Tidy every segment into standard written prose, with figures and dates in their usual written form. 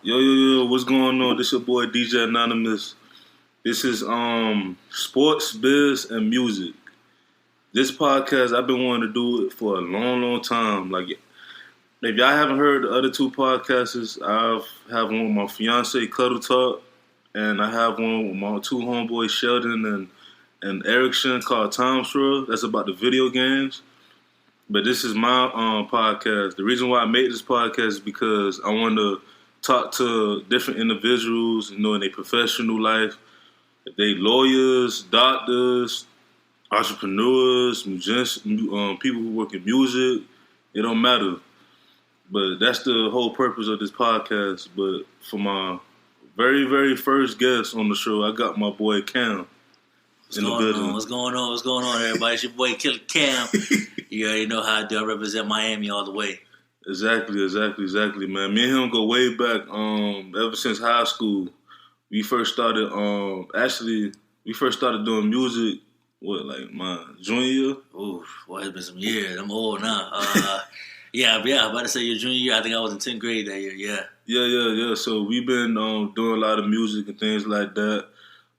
Yo, what's going on? This your boy DJ Anonymous. This is sports, biz, and music. This podcast, I've been wanting to do it for a long time. Like, if y'all haven't heard the other two podcasts, I have one with my fiance, Cuddle Talk, and I have one with my two homeboys, Sheldon and Erickson, called Time Straw. That's about the video games. But this is my podcast. The reason why I made this podcast is because I want to talk to different individuals, in their professional life. If they lawyers, doctors, entrepreneurs, musicians, people who work in music, it don't matter. But that's the whole purpose of this podcast. But for my very, very first guest on the show, I got my boy Cam. What's going on, everybody? It's your boy Killer Cam. You already know how I do. I represent Miami all the way. Exactly, man. Me and him go way back. Ever since high school, we first started. We first started doing music. My junior year? Ooh, well, it's been some years. I'm old now. I'm about to say your junior year. I think I was in 10th grade that year. Yeah. So we've been doing a lot of music and things like that.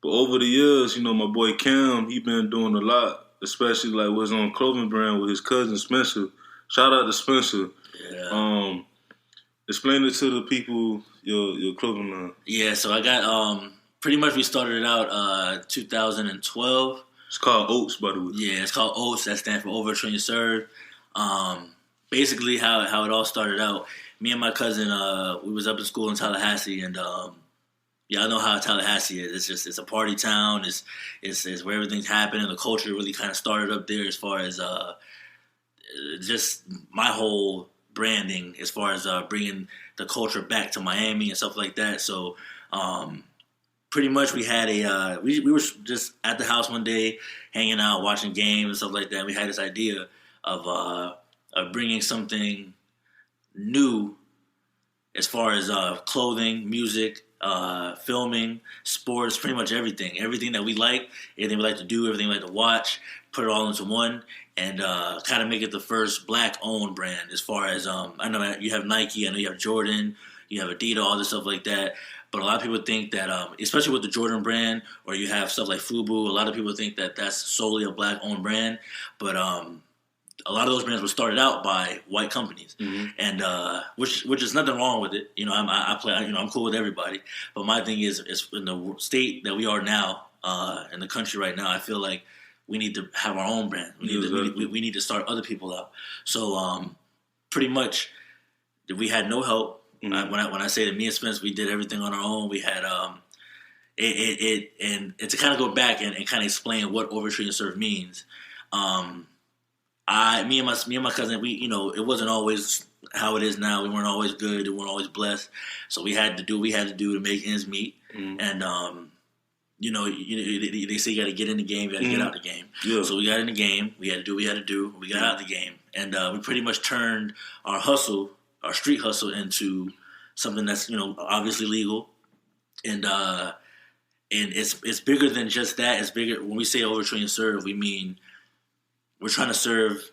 But over the years, my boy Cam, he been doing a lot, especially like what's on clothing brand with his cousin Spencer. Shout out to Spencer. Yeah. Explain it to the people, your clothing line. Yeah, so I got pretty much we started it out 2012. It's called OATs, by the way. Yeah, it's called OATs. That stands for Overatrillionserved. Basically, how it all started out. Me and my cousin, we was up in school in Tallahassee, and I know how Tallahassee is. It's a party town. It's where everything's happening. The culture really kind of started up there as far as just my whole branding, as far as bringing the culture back to Miami and stuff like that. So pretty much we had we were just at the house one day hanging out, watching games and stuff like that. We had this idea of bringing something new as far as clothing, music, filming, sports, pretty much everything. Everything that we like, everything we like to do, everything we like to watch, put it all into one and kind of make it the first black-owned brand as far as, I know you have Nike, I know you have Jordan, you have Adidas, all this stuff like that. But a lot of people think that, especially with the Jordan brand, or you have stuff like FUBU, a lot of people think that that's solely a black-owned brand. But a lot of those brands were started out by white companies, and which is nothing wrong with it. I'm cool with everybody. But my thing is in the state that we are now, in the country right now, I feel like we need to have our own brand. We need to start other people out. So pretty much, we had no help. When I say that me and Spence, we did everything on our own. We had and to kind of go back and kind of explain what Overatrillionserved means. Me and my cousin, it wasn't always how it is now. We weren't always good. We weren't always blessed. So we had to do what we had to do to make ends meet. And they say you got to get in the game, you got to get out the game. Yeah. So we got in the game. We had to do what we had to do. We got out the game, and we pretty much turned our street hustle, into something that's obviously legal, and it's bigger than just that. It's bigger. When we say Overatrillionserved, we mean we're trying to serve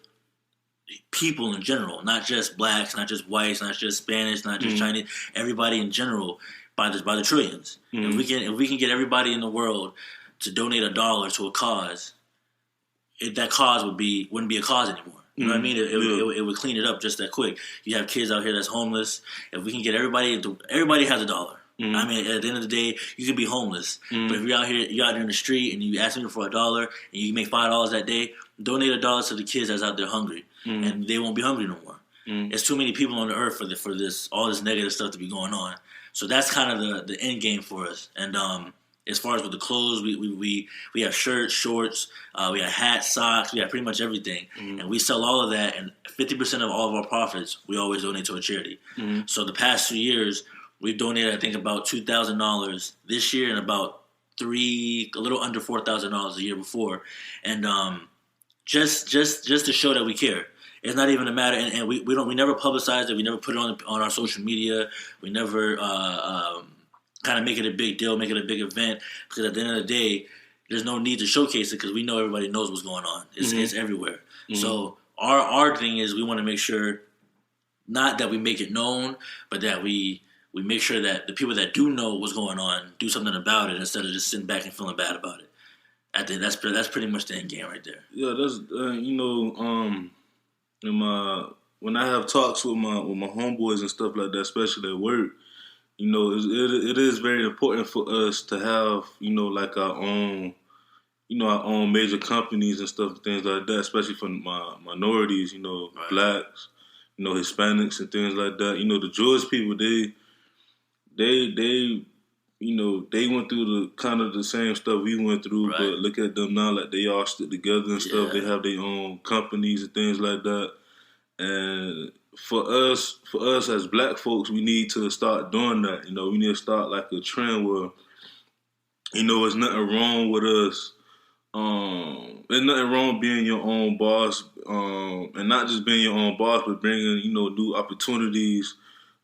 people in general, not just blacks, not just whites, not just Spanish, not just Chinese, everybody in general by the trillions. If we can get everybody in the world to donate $1 to a cause, that cause wouldn't be a cause anymore. You know what I mean? It would clean it up just that quick. You have kids out here that's homeless. If we can get everybody has $1. I mean, at the end of the day, you can be homeless. But if you're out there in the street and you ask me for $1 and you make $5 that day, donate $1 to the kids that's out there hungry, and they won't be hungry no more. There's too many people on the earth for this all this negative stuff to be going on. So that's kind of the end game for us. And as far as with the clothes, we have shirts, shorts, we have hats, socks, we have pretty much everything, and we sell all of that. And 50% of all of our profits, we always donate to a charity. So the past 2 years, we've donated, I think, about $2,000 this year, and about a little under $4,000 a year before, and just to show that we care. It's not even a matter, and we never publicize it. We never put it on our social media. We never kind of make it a big deal, make it a big event, because at the end of the day, there's no need to showcase it because we know everybody knows what's going on. It's everywhere. So our thing is we want to make sure not that we make it known, but that we we make sure that the people that do know what's going on do something about it instead of just sitting back and feeling bad about it. I think that's pretty much the end game right there. Yeah, that's when I have talks with my homeboys and stuff like that, especially at work, it is very important for us to have like our own major companies and stuff, things like that, especially for minorities, Right. blacks, Hispanics and things like that. The Jewish people, they went through the kind of the same stuff we went through, Right. but look at them now, like they all stick together and stuff. Yeah. They have their own companies and things like that. And for us as black folks, we need to start doing that. We need to start like a trend where, there's nothing wrong with us. There's nothing wrong being your own boss, and not just being your own boss, but bringing new opportunities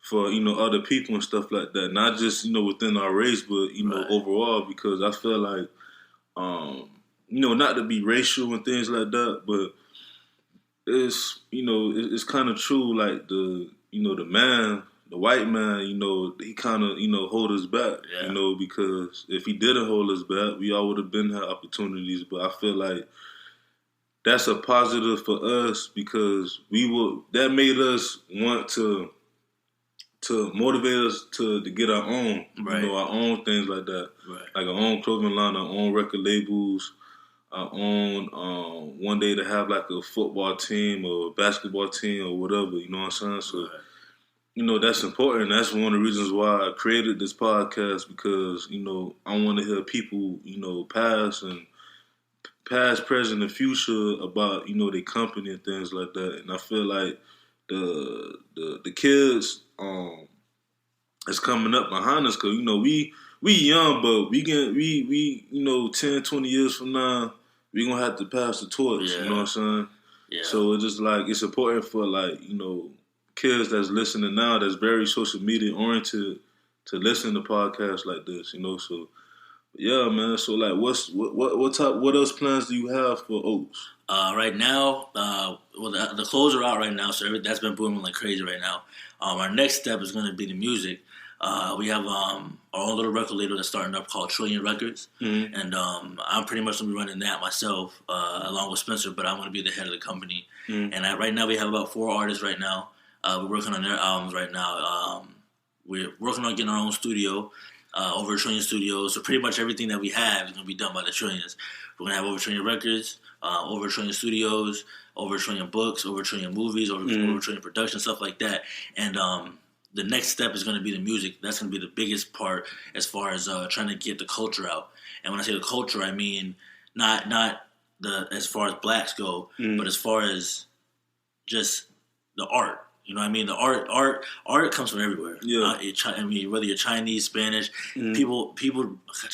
for other people and stuff like that. Not just within our race, but Right. overall. Because I feel like not to be racial and things like that, but it's it's kind of true. Like the white man, he kind of hold us back. Yeah. Because if he didn't hold us back, we all would have been had opportunities. But I feel like that's a positive for us because that made us want to motivate us to get our own, Right. Our own things like that, Right. like our own clothing line, our own record labels, our own one day to have like a football team or a basketball team or whatever. You know what I'm saying? So. Right. That's important. That's one of the reasons why I created this podcast because, I want to hear people, past, present, and future about, their company and things like that. And I feel like the kids is coming up behind us because, we young, but we 10, 20 years from now, we going to have to pass the torch. Yeah. You know what I'm saying? Yeah. So it's just like, it's important for like, kids that's listening now that's very social media oriented to listen to podcasts like this, So yeah, man. So like, what else plans do you have for Oats? Right now, the clothes are out right now, so that's been booming like crazy right now. Our next step is going to be the music. We have our own little record label that's starting up called Trillion Records, Mm-hmm. and I'm pretty much going to be running that myself along with Spencer, but I'm going to be the head of the company. Mm-hmm. And right now we have about 4 artists right now. We're working on their albums right now. We're working on getting our own studio, Over Trillion Studios. So pretty much everything that we have is going to be done by the Trillions. We're going to have Over Trillion Records, Over Trillion Studios, Over Trillion Books, Over Trillion Movies, Over Trillion Production, stuff like that. And the next step is going to be the music. That's going to be the biggest part as far as trying to get the culture out. And when I say the culture, I mean not the as far as blacks go, but as far as just the art. You know what I mean? The art comes from everywhere. Yeah. Whether you're Chinese, Spanish, people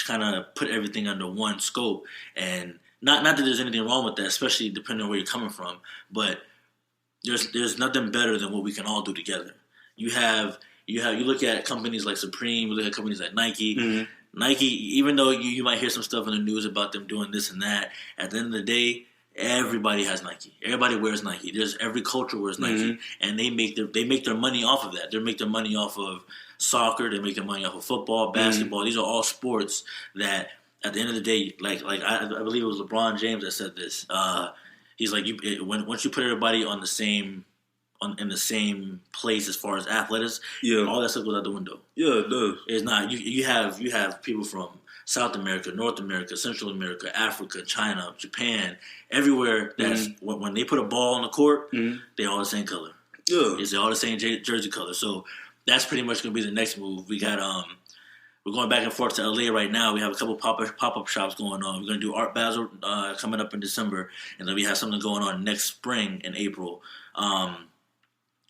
kind of put everything under one scope. And not that there's anything wrong with that, especially depending on where you're coming from. But there's nothing better than what we can all do together. You look at companies like Supreme, you look at companies like Nike. Mm-hmm. Nike, even though you might hear some stuff in the news about them doing this and that, at the end of the day, everybody has Nike. Everybody wears Nike. Every culture wears Nike, and they make their money off of that. They make their money off of soccer. They make their money off of football, basketball. These are all sports that, at the end of the day, like I believe it was LeBron James that said this. He's like, once you put everybody in the same place as far as athletics, all that stuff goes out the window. Yeah, it does. It's not. You have people from South America, North America, Central America, Africa, China, Japan, everywhere. That's when they put a ball on the court, they all the same color. Yeah, it's all the same jersey color. So that's pretty much going to be the next move. We got we're going back and forth to LA right now. We have a couple pop-up shops going on. We're going to do Art Basel coming up in December, and then we have something going on next spring in April.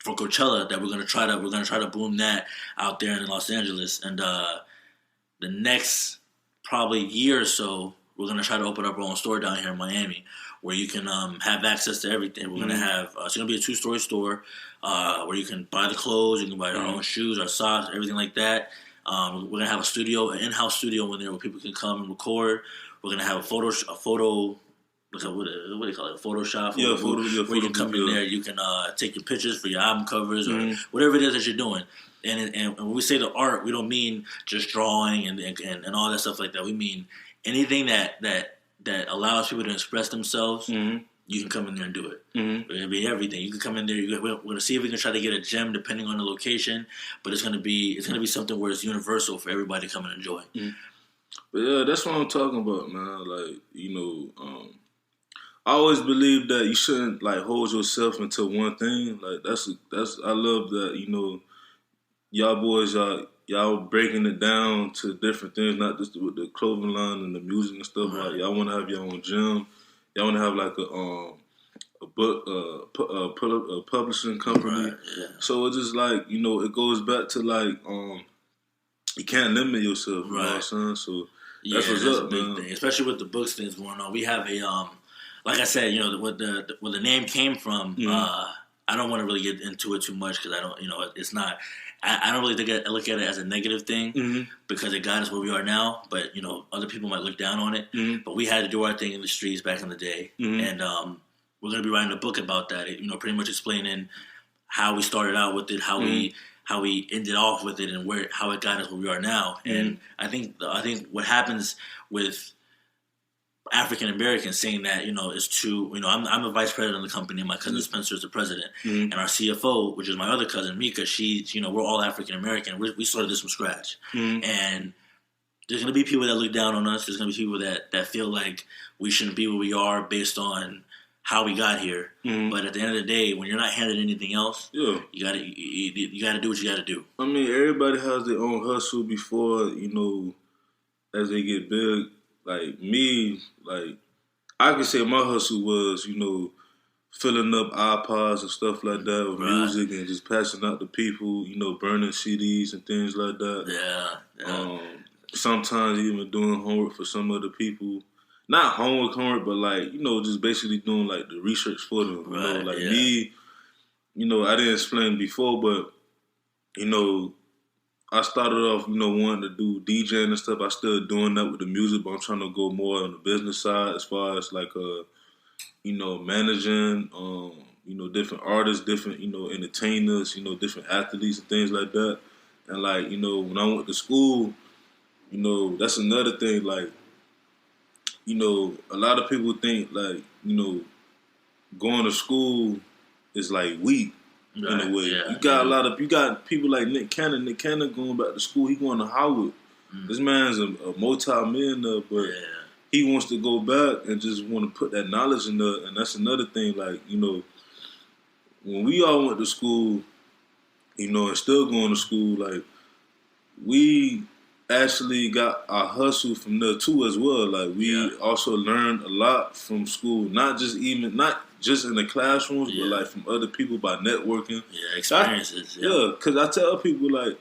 For Coachella, that we're gonna try to boom that out there in Los Angeles, and the next probably year or so, we're gonna try to open up our own store down here in Miami, where you can have access to everything. We're gonna have it's gonna be a 2-story store where you can buy the clothes, you can buy our own shoes, our socks, everything like that. We're gonna have an in-house studio in there where people can come and record. We're gonna have a photo. What do you call it? Photoshop. Where you can come in there, you can take your pictures for your album covers or whatever it is that you're doing. And when we say the art, we don't mean just drawing and all that stuff like that. We mean anything that allows people to express themselves. Mm-hmm. You can come in there and do it. Mm-hmm. It'll be everything. You can come in there. We're going to see if we can try to get a gem depending on the location, but it's going to be something where it's universal for everybody to come and enjoy. Mm-hmm. But yeah, that's what I'm talking about, man. Like, I always believe that you shouldn't like hold yourself into one thing. Like that's I love that, y'all boys y'all breaking it down to different things, not just with the clothing line and the music and stuff. Right. Like y'all want to have your own gym. Y'all want to have like a book, a publishing company. Right, yeah. So it's just like, it goes back to like, you can't limit yourself. You know what I'm saying? So that's what's up, man. Thing. Especially with the books things going on. We have a, like I said, where the name came from, I don't want to really get into it too much because I don't, it's not, I don't really look at it as a negative thing because it got us where we are now. But, other people might look down on it. Mm-hmm. But we had to do our thing in the streets back in the day. Mm-hmm. And we're going to be writing a book about that, pretty much explaining how we started out with it, how we ended off with it, and how it got us where we are now. Mm-hmm. And I think what happens with African Americans saying that, is too, I'm a vice president of the company, and my cousin Spencer is the president, and our CFO, which is my other cousin Mika, she's, we're all African American. We started this from scratch, and there's going to be people that look down on us. There's going to be people that feel like we shouldn't be where we are based on how we got here. But at the end of the day, when you're not handed anything else, you gotta do what you gotta do. I mean, everybody has their own hustle before, as they get big. Like me, like I could say my hustle was, filling up iPods and stuff like that with music and just passing out to people, burning CDs and things like that. Yeah. Sometimes even doing homework for some other people. Not homework, but like, just basically doing like the research for them. Me, I didn't explain before, but, I started off, wanting to do DJing and stuff. I still doing that with the music, but I'm trying to go more on the business side as far as like, managing, different artists, different, entertainers, different athletes and things like that. And like, when I went to school, that's another thing. Like, a lot of people think like, going to school is like weak. In a way, you got people like Nick Cannon. Nick Cannon going back to school. He going to Howard. This man's a multi-millionaire, but he wants to go back and just want to put that knowledge in there. And that's another thing. Like, when we all went to school, and still going to school, like we actually got our hustle from there too as well. Like we also learned a lot from school, not just in the classrooms, but like from other people by networking. Yeah, experiences. Because I tell people like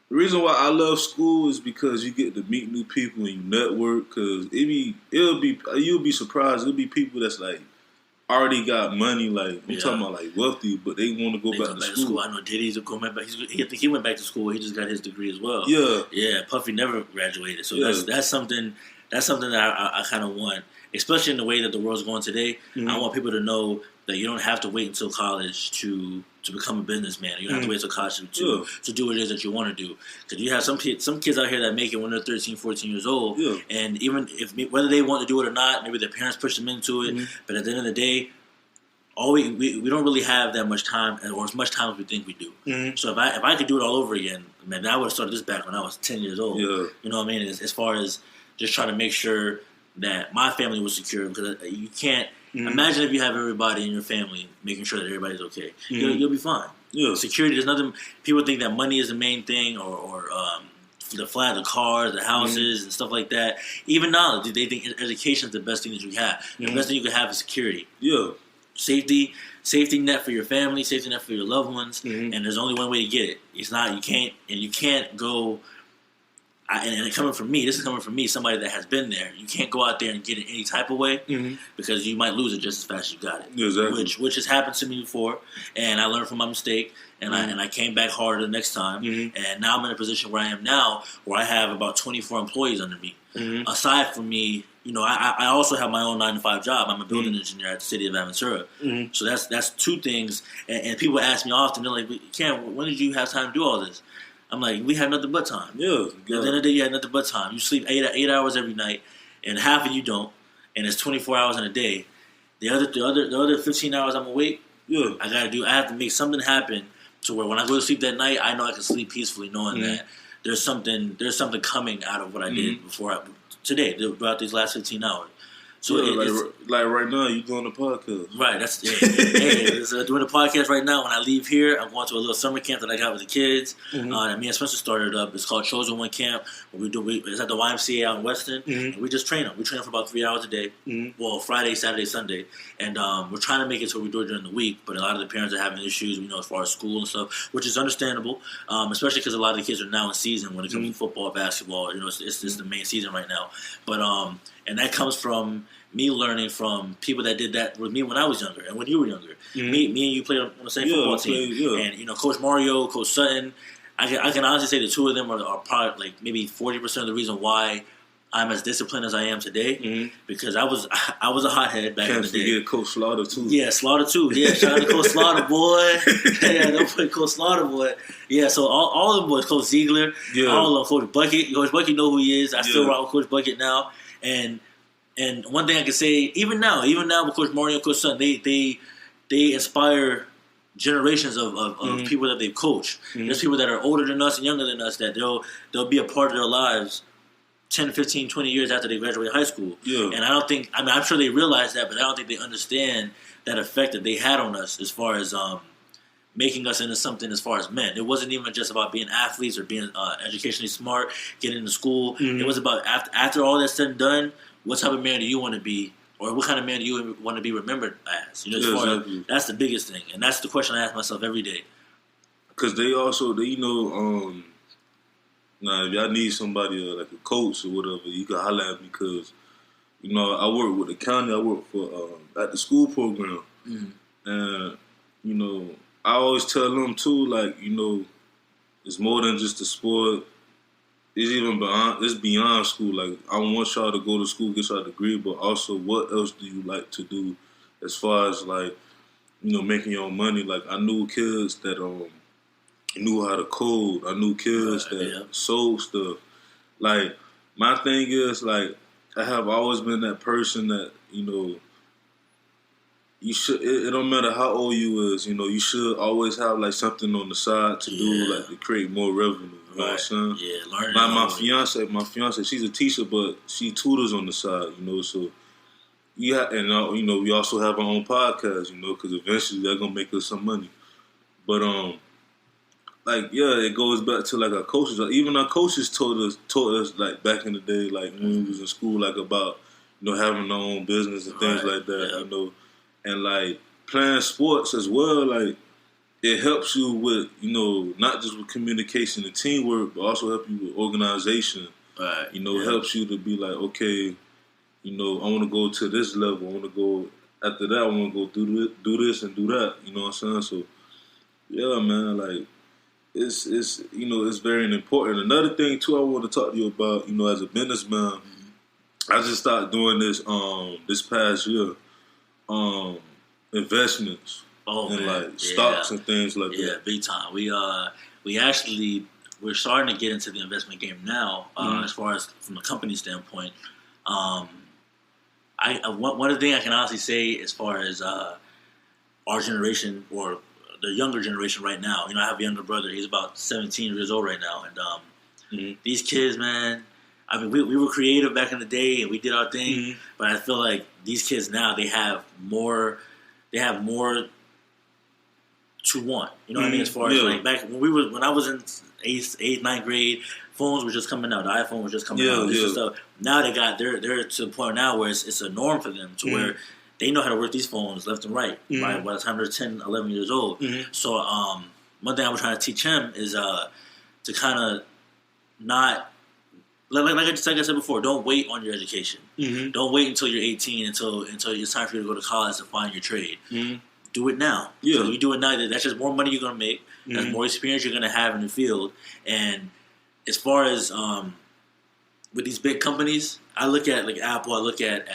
the reason why I love school is because you get to meet new people and you network. Because you'll be surprised. It'll be people that's like already got money. Like I'm talking about like wealthy, but they want to go back to school. I know Diddy's going back. He went back to school. He just got his degree as well. Yeah. Puffy never graduated, so that's something. That's something that I kind of want. Especially in the way that the world's going today, I want people to know that you don't have to wait until college to become a businessman. You don't have to wait until college to do what it is that you want to do. Because you have some kids out here that make it when they're 13, 14 years old, and even whether they want to do it or not, maybe their parents push them into it. But at the end of the day, we don't really have that much time, or as much time as we think we do. So if I could do it all over again, man, I would have started this back when I was 10 years old. You know what I mean? As far as just trying to make sure that my family was secure, because you can't imagine if you have everybody in your family making sure that everybody's okay. You'll be fine. Security, there's nothing. People think that money is the main thing, or the cars, the houses, and stuff like that. Even knowledge, they think education is the best thing that you have. The best thing you can have is security. Safety net for your family, safety net for your loved ones, and there's only one way to get it. It's not you can't go. And this is coming from me, somebody that has been there. You can't go out there and get it any type of way because you might lose it just as fast as you got it. Exactly. Which has happened to me before, and I learned from my mistake, and I came back harder the next time. And now I'm in a position where I am now, where I have about 24 employees under me. Aside from me, I also have my own 9-to-5 job. I'm a building engineer at the city of Aventura. So that's two things. And people ask me often, they're like, "Cam, when did you have time to do all this?" I'm like, we have nothing but time. Yeah. At the end of the day, you had nothing but time. You sleep 8 hours every night, and half of you don't, and it's 24 hours in a day. The other 15 hours I'm awake. Yeah. I have to make something happen to where when I go to sleep that night, I know I can sleep peacefully, knowing that there's something coming out of what I did today throughout these last 15 hours. So like right now, you doing a podcast. Right, that's doing a podcast right now. When I leave here, I'm going to a little summer camp that I got with the kids. That me and Spencer started up. It's called Chosen One Camp. It's at the YMCA out in Weston. And we just train them. We train them for about 3 hours a day. Well, Friday, Saturday, Sunday. And we're trying to make it so we do it during the week. But a lot of the parents are having issues, as far as school and stuff, which is understandable, especially because a lot of the kids are now in season when it comes to football, basketball. It's the main season right now. But and that comes from me learning from people that did that with me when I was younger and when you were younger. Me and you played on the same football team. And, Coach Mario, Coach Sutton, I can honestly say the two of them are probably like maybe 40% of the reason why I'm as disciplined as I am today, because I was a hothead back in the day. Can't forget Coach Slaughter, too. Yeah, Slaughter, too. Yeah, shout out to Coach Slaughter, boy. Yeah, don't put Coach Slaughter, boy. Yeah, so all of them boys, Coach Ziegler, all of them, Coach Bucket. Coach Bucket know who he is. I still rock with Coach Bucket now. And one thing I can say, even now with Coach Mario and Coach Sutton, they inspire generations of people that they've coached. There's people that are older than us and younger than us that they'll be a part of their lives 10, 15, 20 years after they graduate high school. Yeah. And I'm sure they realize that, but I don't think they understand that effect that they had on us as far as making us into something as far as men. It wasn't even just about being athletes or being educationally smart, getting into school. It was about after all that's said and done, what type of man do you want to be, or what kind of man do you want to be remembered as? Exactly. That's the biggest thing, and that's the question I ask myself every day. Because if y'all need somebody like a coach or whatever, you can holler at me because, I work with the county. I work for at the school program, and I always tell them too, like it's more than just a sport. It's beyond school. Like, I want y'all to go to school, get y'all degree, but also what else do you like to do as far as, like, making your own money? Like, I knew kids that knew how to code. I knew kids that sold stuff. Like, my thing is, like, I have always been that person that, you should. It don't matter how old you is. You should always have like something on the side to do, like to create more revenue. You know what I'm saying? Yeah, learning. My fiance, she's a teacher, but she tutors on the side. So and we also have our own podcast. Because eventually they're gonna make us some money. But it goes back to like our coaches. Like, even our coaches taught us like back in the day, like when we was in school, like about having our own business and things like that. And, like, playing sports as well, like, it helps you with, not just with communication and teamwork, but also help you with organization. Right. It helps you to be like, okay, I want to go to this level. I want to go, after that, I want to go do this and do that. You know what I'm saying? So, yeah, man, like, it's it's very important. Another thing, too, I want to talk to you about, as a businessman, I just started doing this this past year. Investments and stocks and things like that. Yeah, big time. We're starting to get into the investment game now. As far as from a company standpoint, one of the things I can honestly say as far as our generation or the younger generation right now. I have a younger brother. He's about 17 years old right now, and these kids, man. I mean, we were creative back in the day, and we did our thing. But I feel like these kids now, they have more to want. You know what I mean? As far as like back when I was in 8th, 9th grade, phones were just coming out. The iPhone was just coming out. Stuff. Now they're to the point now where it's a norm for them to where they know how to work these phones left and right by the time they're 10, 11 years old. So one thing I was trying to teach him is to kind of not. Like I said before, don't wait on your education. Don't wait until you're 18 until it's time for you to go to college to find your trade. Do it now. Yeah. So you do it now. That's just more money you're going to make. That's more experience you're going to have in the field. And as far as with these big companies, I look at like Apple. I look at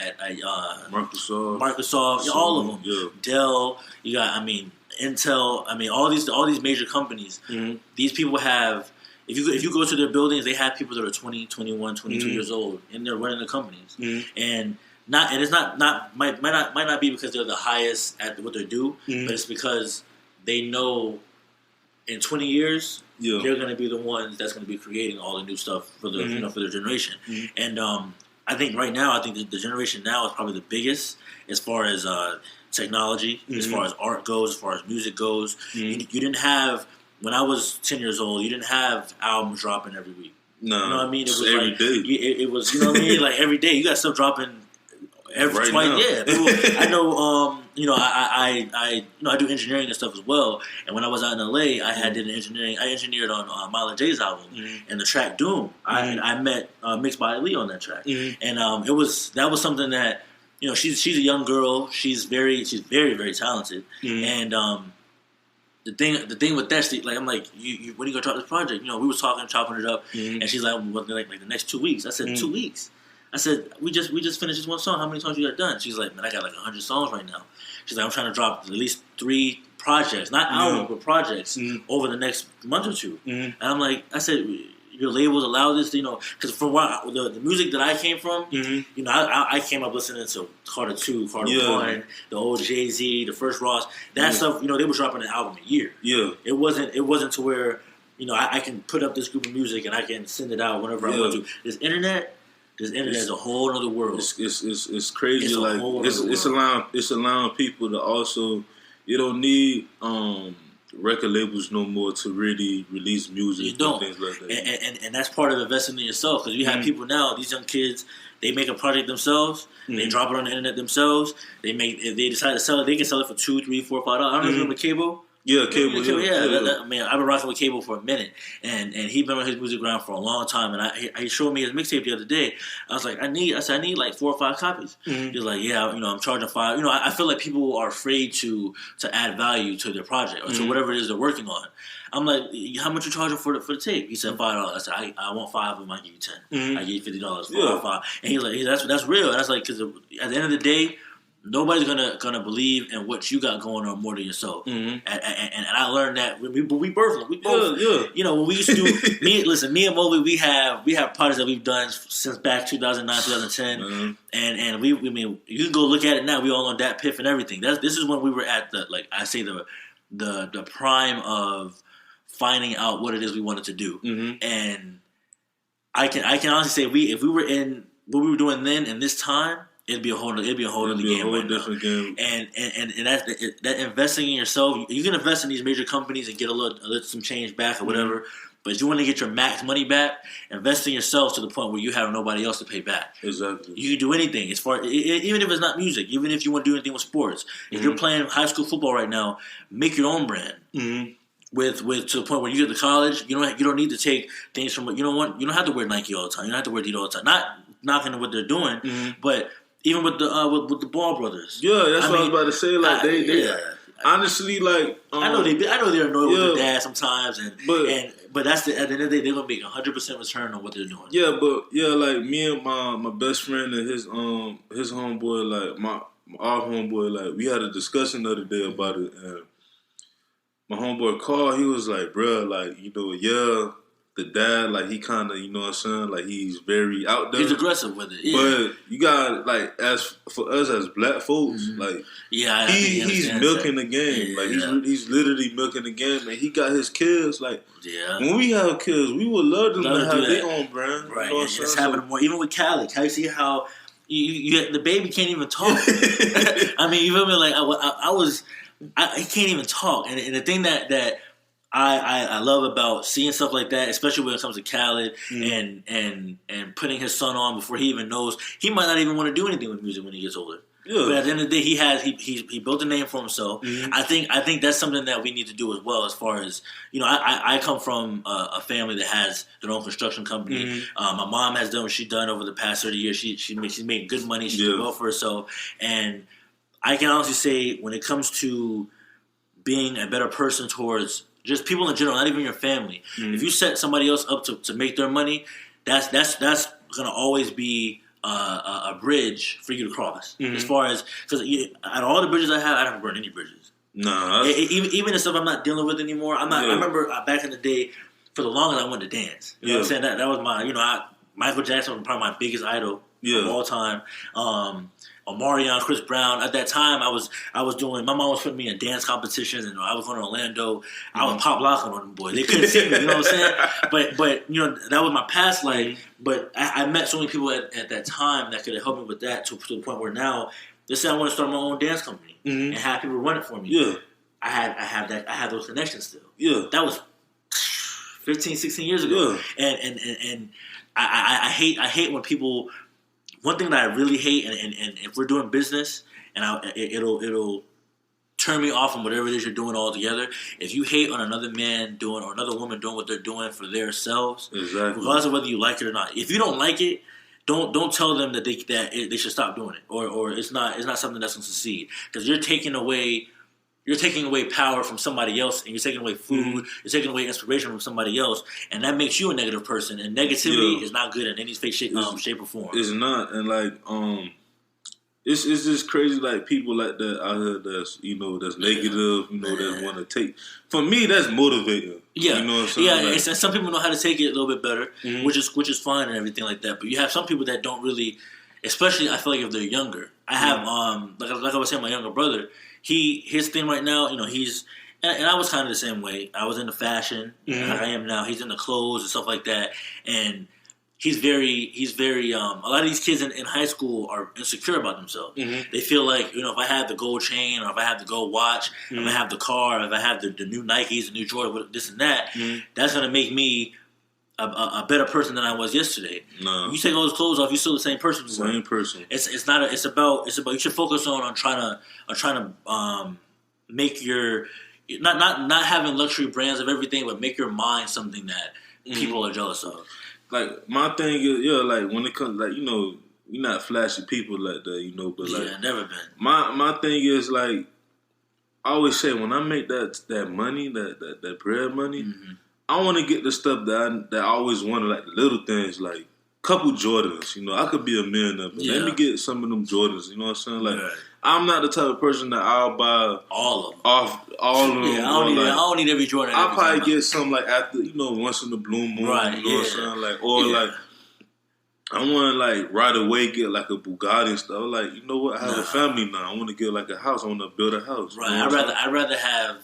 Microsoft, all of them. Yeah. Dell. You got Intel. All these major companies. These people have if you go to their buildings, they have people that are 20, 21, 22 years old, and they're running the companies. And it's not might not be because they're the highest at what they do, but it's because they know in 20 years they're going to be the ones that's going to be creating all the new stuff for the for their generation. And I think right now, the generation now is probably the biggest as far as technology, as far as art goes, as far as music goes. You didn't have, when I was 10 years old, you didn't have albums dropping every week. No, you know what I mean? It was every day. It was, you know what I mean? Like every day, you got stuff dropping every twice. Now. Yeah, people, I know. I do engineering and stuff as well. And when I was out in LA, I did engineering. I engineered on Mila J's album and the track Doom. I met Mixed by Lee on that track, and that was something that, you know, she's a young girl. She's very very talented, and the thing with that, like, I'm like, you when are you gonna drop this project? You know, we was chopping it up, and she's like, well, like the next 2 weeks. I said 2 weeks. I said, we just finished this one song. How many songs you got done? She's like, man, I got like 100 songs right now. She's like, I'm trying to drop at least 3 projects, not albums, but projects over the next month or two. And I'm like, I said, your labels allow this, you know, because from the music that I came from, you know, I came up listening to Carter 2, Carter 1, the old Jay-Z, the first Ross, that stuff. You know, they were dropping an album a year. Yeah, it wasn't to where, you know, I can put up this group of music and I can send it out whenever I want to. This internet is a whole other world. It's crazy. It's allowing people to also, you don't need record labels no more to really release music. You don't. And things like that. And that's part of investing in yourself, because you have people now, these young kids, they make a project themselves, they drop it on the internet themselves, if they decide to sell it, they can sell it for $2, $3, $4, $5. I don't know if you remember Cable. Yeah, Cable. I mean, I've been rocking with Cable for a minute, and he's been on his music around for a long time. And he showed me his mixtape the other day. I was like, I need like 4 or 5 copies. He's like, yeah, you know, I'm charging $5. You know, I feel like people are afraid to add value to their project or to whatever it is they're working on. I'm like, how much you charging for the tape? He said $5. I said, I want 5 of them. I give you 10. I give you $50 for 5. And he's like, that's real. And that's like, because at the end of the day, nobody's gonna believe in what you got going on more than yourself. And I learned that we both. You know, when we used to do me and Mobley, we have projects that we've done since back 2009, 2010, and we mean, you can go look at it now. We all know Dat Piff and everything. This is when we were at the prime of finding out what it is we wanted to do. And I can honestly say if we were in what we were doing then in this time, it'd be a whole other game right now. And that investing in yourself, you can invest in these major companies and get some change back or whatever. But if you want to get your max money back, invest in yourself to the point where you have nobody else to pay back. Exactly. You can do anything, even if it's not music. Even if you want to do anything with sports. If you're playing high school football right now, make your own brand. With to the point where you get to college, you don't need to take things from you don't have to wear Nike all the time. You don't have to wear Adidas all the time. Not knocking what they're doing, but even with the Ball brothers. Yeah, that's what I was about to say. Like they honestly, like I know they're annoyed with their dad sometimes, but that's at the end of the day, they're gonna make 100% return on what they're doing. Yeah, but like me and my best friend and his homeboy, like our homeboy, like we had a discussion the other day about it, and my homeboy called. He was like, "Bruh, like, you know, the dad, like, he kind of, you know what I'm saying, like, he's very out there. He's aggressive with it, But you got, like, as for us as black folks, like, he's milking the game. Like, he's literally milking the game, and he got his kids, like, when we have kids, we would love them to have their own brand. Right, you know and it's happening more. Even with Callie, see how the baby can't even talk. I mean, you feel me? Like, he can't even talk. And the thing that I love about seeing stuff like that, especially when it comes to Khaled and putting his son on before he even knows. He might not even want to do anything with music when he gets older. Yeah. But at the end of the day, he built a name for himself. I think that's something that we need to do as well. As far as, you know, I come from a family that has their own construction company. My mom has done what she's done over the past 30 years. She's made good money. She's doing well for herself. And I can honestly say, when it comes to being a better person towards just people in general, not even your family. If you set somebody else up to make their money, that's going to always be a bridge for you to cross. As far as, because out of all the bridges I have, I haven't burned any bridges. No, even the stuff I'm not dealing with anymore. I remember back in the day, for the longest I wanted to dance. You know what I'm saying? That was my, Michael Jackson was probably my biggest idol of all time. Omarion, Chris Brown. At that time, I was doing. My mom was putting me in dance competitions, and I was going to Orlando. I was pop locking on them boys. They couldn't see me. You know what I'm saying? But that was my past life. But I met so many people at that time that could have helped me with that to the point where now, let's say I want to start my own dance company and have people run it for me. Yeah, I had those connections still. Yeah, that was 15, 16 years ago. Yeah. And I hate when people. One thing that I really hate, and if we're doing business, and it'll turn me off from whatever it is you're doing altogether. If you hate on another man doing or another woman doing what they're doing for themselves, regardless of whether you like it or not. If you don't like it, don't tell them that they should stop doing it, or it's not something that's going to succeed, because you're taking away power from somebody else, and you're taking away food, you're taking away inspiration from somebody else, and that makes you a negative person. And negativity is not good in any shape or form. It's not, and like it's just crazy. Like people like that out here that's that's negative, that want to take. For me, that's motivating. Yeah, you know what I'm saying? Yeah, and some people know how to take it a little bit better, which is fine and everything like that. But you have some people that don't really, especially I feel like if they're younger. I have like I was saying, my younger brother. His thing right now, he's and I was kind of the same way. I was into fashion, like I am now. He's into clothes and stuff like that, and he's very. A lot of these kids in high school are insecure about themselves. They feel like if I have the gold chain, or if I have the gold watch, if I have the car, or if I have the new Nikes, the new Jordan, this and that, that's gonna make me a better person than I was yesterday. No. You take all those clothes off, you're still the same person. Same person. It's not. It's about. You should focus on trying to make your not having luxury brands of everything, but make your mind something that people are jealous of. Like my thing is, like when it comes, like we're not flashy people like that, but like never been. My thing is like I always say when I make that money, that bread money. I want to get the stuff that I always wanted, like the little things, like couple Jordans. I could be a millionaire, but let me get some of them Jordans. You know what I'm saying? Like, I'm not the type of person that I'll buy all of them. All of them. Yeah, I don't need every Jordan. I'll probably get some like after, once in the blue moon. Right. You know what I'm saying? Like, or like, I want to like right away get like a Bugatti and stuff. Like, you know what? I have a family now. I want to get like a house. I want to build a house. Right. I'd rather have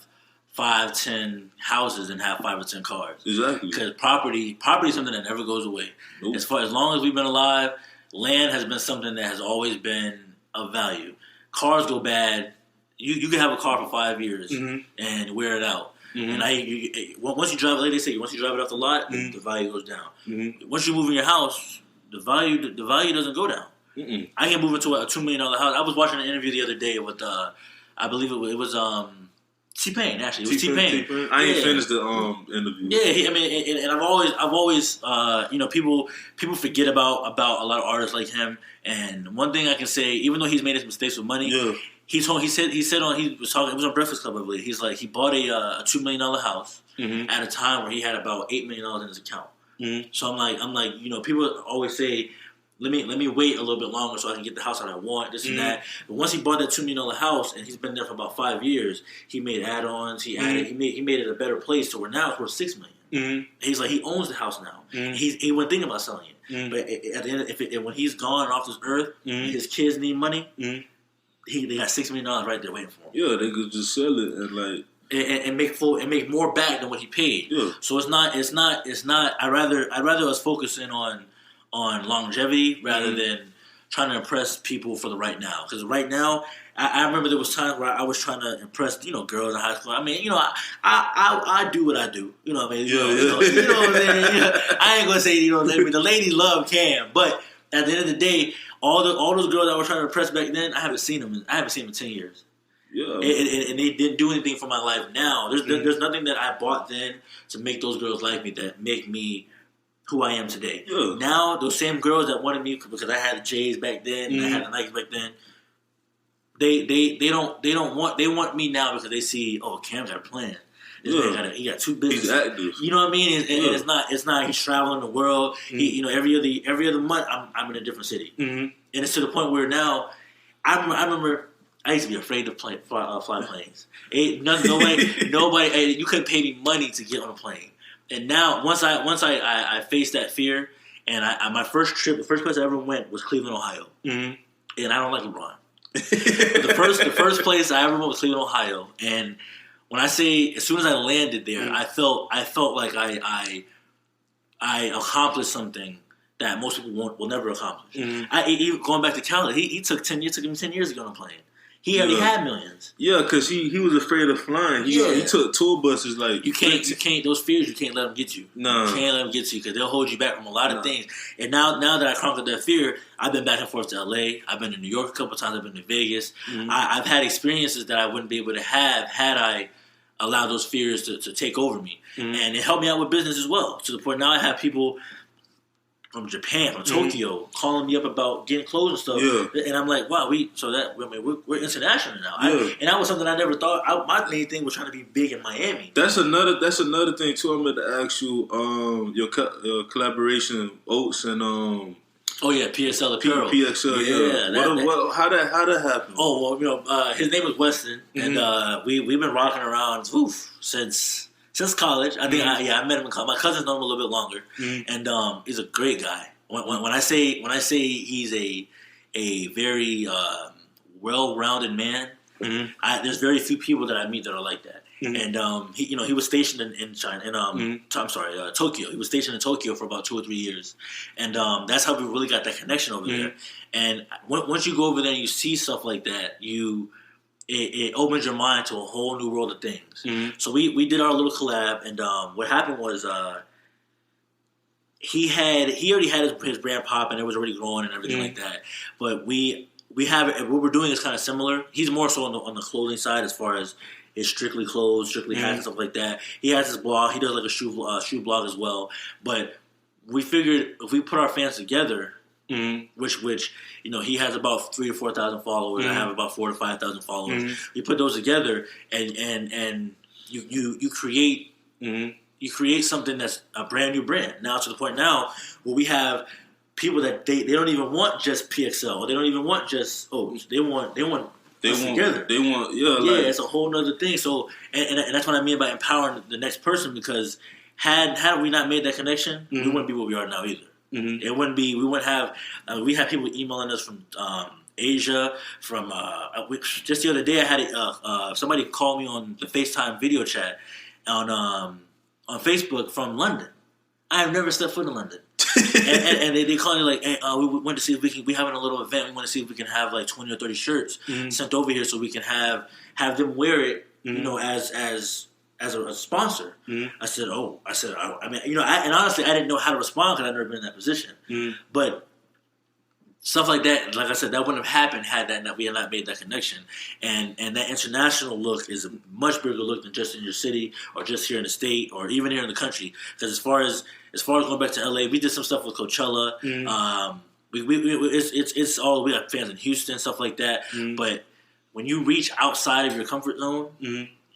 5, 10 houses and have 5 or 10 cars. Exactly. Because property is something that never goes away. Nope. As long as we've been alive, land has been something that has always been of value. Cars go bad. You can have a car for 5 years and wear it out. And once you drive, like they say, once you drive it off the lot, the value goes down. Once you move in your house, the value doesn't go down. I can move into a $2 million house. I was watching an interview the other day with I believe it was T-Pain, actually. It was T-Pain. I ain't finished the interview. Yeah, and I've always, people forget about a lot of artists like him. And one thing I can say, even though he's made his mistakes with money, he was talking. It was on Breakfast Club, I believe. He's like, he bought a $2 million house at a time where he had about $8 million in his account. So I'm like, people always say, let me wait a little bit longer so I can get the house that I want, this and that. But once he bought that $2 million house and he's been there for about 5 years, he made add-ons. He made it a better place to where now it's worth $6 million. He's like, he owns the house now. He wasn't thinking about selling it. But at the end, when he's gone off this earth, his kids need money. They got $6 million right there waiting for him. Yeah, they could just sell it and like. And make more back than what he paid. Yeah. So it's not. I'd rather us focusing on longevity rather than trying to impress people for the right now. Because right now, I remember there was times where I was trying to impress, girls in high school. I mean, I do what I do. You know what I mean? You know what I mean? I ain't gonna say the ladies love Cam, but at the end of the day, all those girls I was trying to impress back then, I haven't seen them in 10 years. Yeah, and they didn't do anything for my life now. There's nothing that I bought then to make those girls like me that make me who I am today. Yeah. Now, those same girls that wanted me because I had the J's back then and I had the Nikes back then, they want me now because they see, oh, Cam's got a plan. He got 2 businesses. He's active. You know what I mean? And it's not. He's traveling the world. He, every other month I'm in a different city, and it's to the point where now I remember. I used to be afraid to fly planes. Nobody. You couldn't pay me money to get on a plane. And now once I faced that fear, and the first place I ever went was Cleveland, Ohio, and I don't like LeBron. the first place I ever went was Cleveland, Ohio, and when I say as soon as I landed there, I felt like I accomplished something that most people will never accomplish. Even going back to Canada, he took 10 years. Took him 10 years to get on a plane. He already had millions. Yeah, because he was afraid of flying. He took tour buses. Like you can't those fears. You can't let them get you. No, you can't let them get you because they'll hold you back from a lot of things. And now that I conquered that fear, I've been back and forth to LA. I've been to New York a couple times. I've been to Vegas. I've had experiences that I wouldn't be able to have had I allowed those fears to take over me. And it helped me out with business as well. To the point now I have people from Japan, from Tokyo, calling me up about getting clothes and stuff, and I'm like, wow, we're international now. And that was something I never thought. My main thing was trying to be big in Miami. That's another thing too. I'm going to ask you, your collaboration, Oats and PSL Apparel. PXL, how that happened? Oh well, his name was Weston, and we've been rocking around since college. I think I met him in college. My cousins know him a little bit longer, and he's a great guy. When I say he's a very well-rounded man, there's very few people that I meet that are like that. And he was stationed in China, Tokyo. He was stationed in Tokyo for about 2 or 3 years, and that's how we really got that connection over there. And once you go over there and you see stuff like that, It opens your mind to a whole new world of things. So we did our little collab, and what happened was he already had his brand pop, and it was already growing and everything like that. But what we're doing is kind of similar. He's more so on the clothing side as far as his strictly clothes, strictly hats and stuff like that. He has his blog. He does like a shoe blog as well. But we figured if we put our fans together. Which he has about 3,000 or 4,000 followers. I have about 4,000 to 5,000 followers. You put those together, and you create something that's a brand new brand. Now to the point now where we have people that they don't even want just PXL, or they don't even want just they want together. They want it's a whole nother thing. So and that's what I mean by empowering the next person, because had we not made that connection, we wouldn't be where we are now either. It wouldn't be. We wouldn't have. We had people emailing us from Asia. From just the other day, I had somebody call me on the FaceTime video chat on Facebook from London. I have never stepped foot in London, and they call me like, hey, we want to see if we having a little event. We want to see if we can have like 20 or 30 shirts sent over here so we can have them wear it. As a sponsor. I said, and honestly, I didn't know how to respond because I'd never been in that position. But stuff like that, like I said, that wouldn't have happened had we had not made that connection. And that international look is a much bigger look than just in your city or just here in the state or even here in the country. Because as far as going back to LA, we did some stuff with Coachella. It's all, we got fans in Houston, stuff like that. But when you reach outside of your comfort zone,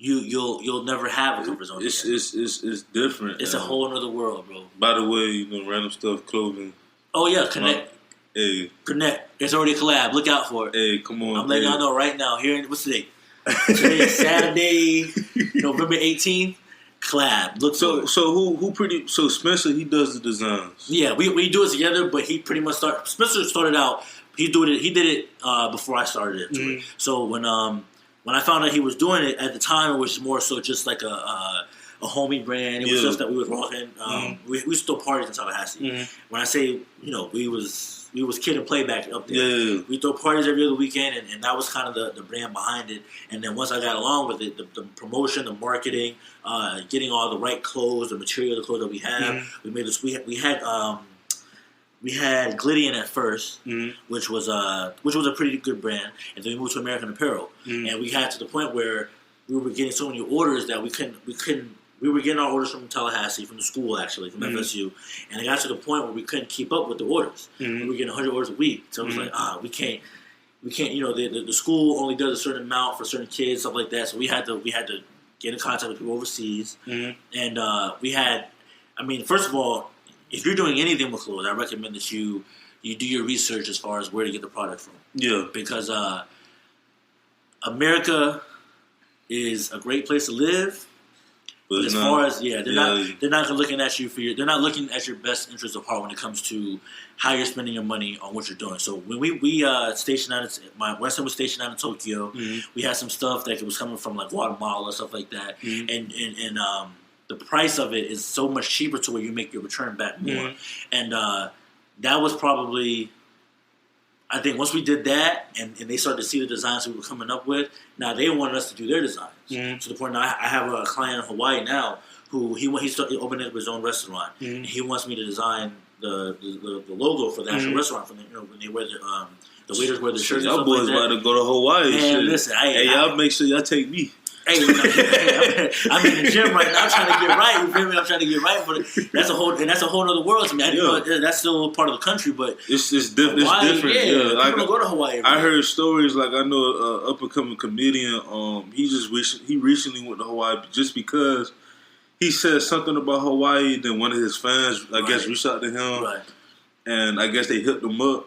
You'll never have a comfort zone. It's different. It's a whole other world, bro. By the way, random stuff, clothing. Oh yeah, Connect. Connect. It's already a collab. Look out for it. Hey, come on. I'm letting y'all know right now. What's today? Today is Saturday, November 18th. Collab. Look. So Spencer, he does the designs. Yeah, we do it together, but he pretty much Spencer started out. He did it before I started it. So when I found out he was doing it, at the time it was more so just like a homie brand. It was just that we was rocking. We still parties in Tallahassee. When I say, we was kid and play back up there. We throw parties every other weekend, and that was kind of the brand behind it. And then once I got along with it, the promotion, the marketing, getting all the right clothes, the material, the clothes that we have, we made this. We had Glydian at first, which was a pretty good brand, and then we moved to American Apparel, and we got to the point where we were getting so many orders that we were getting our orders from Tallahassee, from the school actually, from FSU, and it got to the point where we couldn't keep up with the orders. We were getting 100 orders a week, so it was like, we can't. The school only does a certain amount for certain kids, stuff like that. So we had to get in contact with people overseas, and first of all, if you're doing anything with clothes, I recommend that you do your research as far as where to get the product from. Yeah. Because America is a great place to live, But as far as they're not looking at you they're not looking at your best interest of heart when it comes to how you're spending your money on what you're doing. So when we stationed out, my Western was stationed out in Tokyo. Mm-hmm. We had some stuff that was coming from like Guatemala, stuff like that, mm-hmm. and the price of it is so much cheaper to where you make your return back more. Mm-hmm. And that was probably, I think once we did that and they started to see the designs we were coming up with, now they wanted us to do their designs. Mm-hmm. To the point now I have a client in Hawaii now who he started opening up his own restaurant. Mm-hmm. And he wants me to design the logo for the actual mm-hmm. restaurant for them, when they wear the waiters wear the shirts. Y'all boys about to go to Hawaii. Man, listen, y'all make sure y'all take me. Hey, I'm in the gym right now. I'm trying to get right. You feel me? I'm trying to get right, but that's a whole other world to me. I know that's still part of the country, but it's different. Yeah, people don't go to Hawaii. I heard stories like I know up and coming comedian. He recently went to Hawaii just because he said something about Hawaii. Then one of his fans, I guess, reached out to him, and I guess they hooked him up.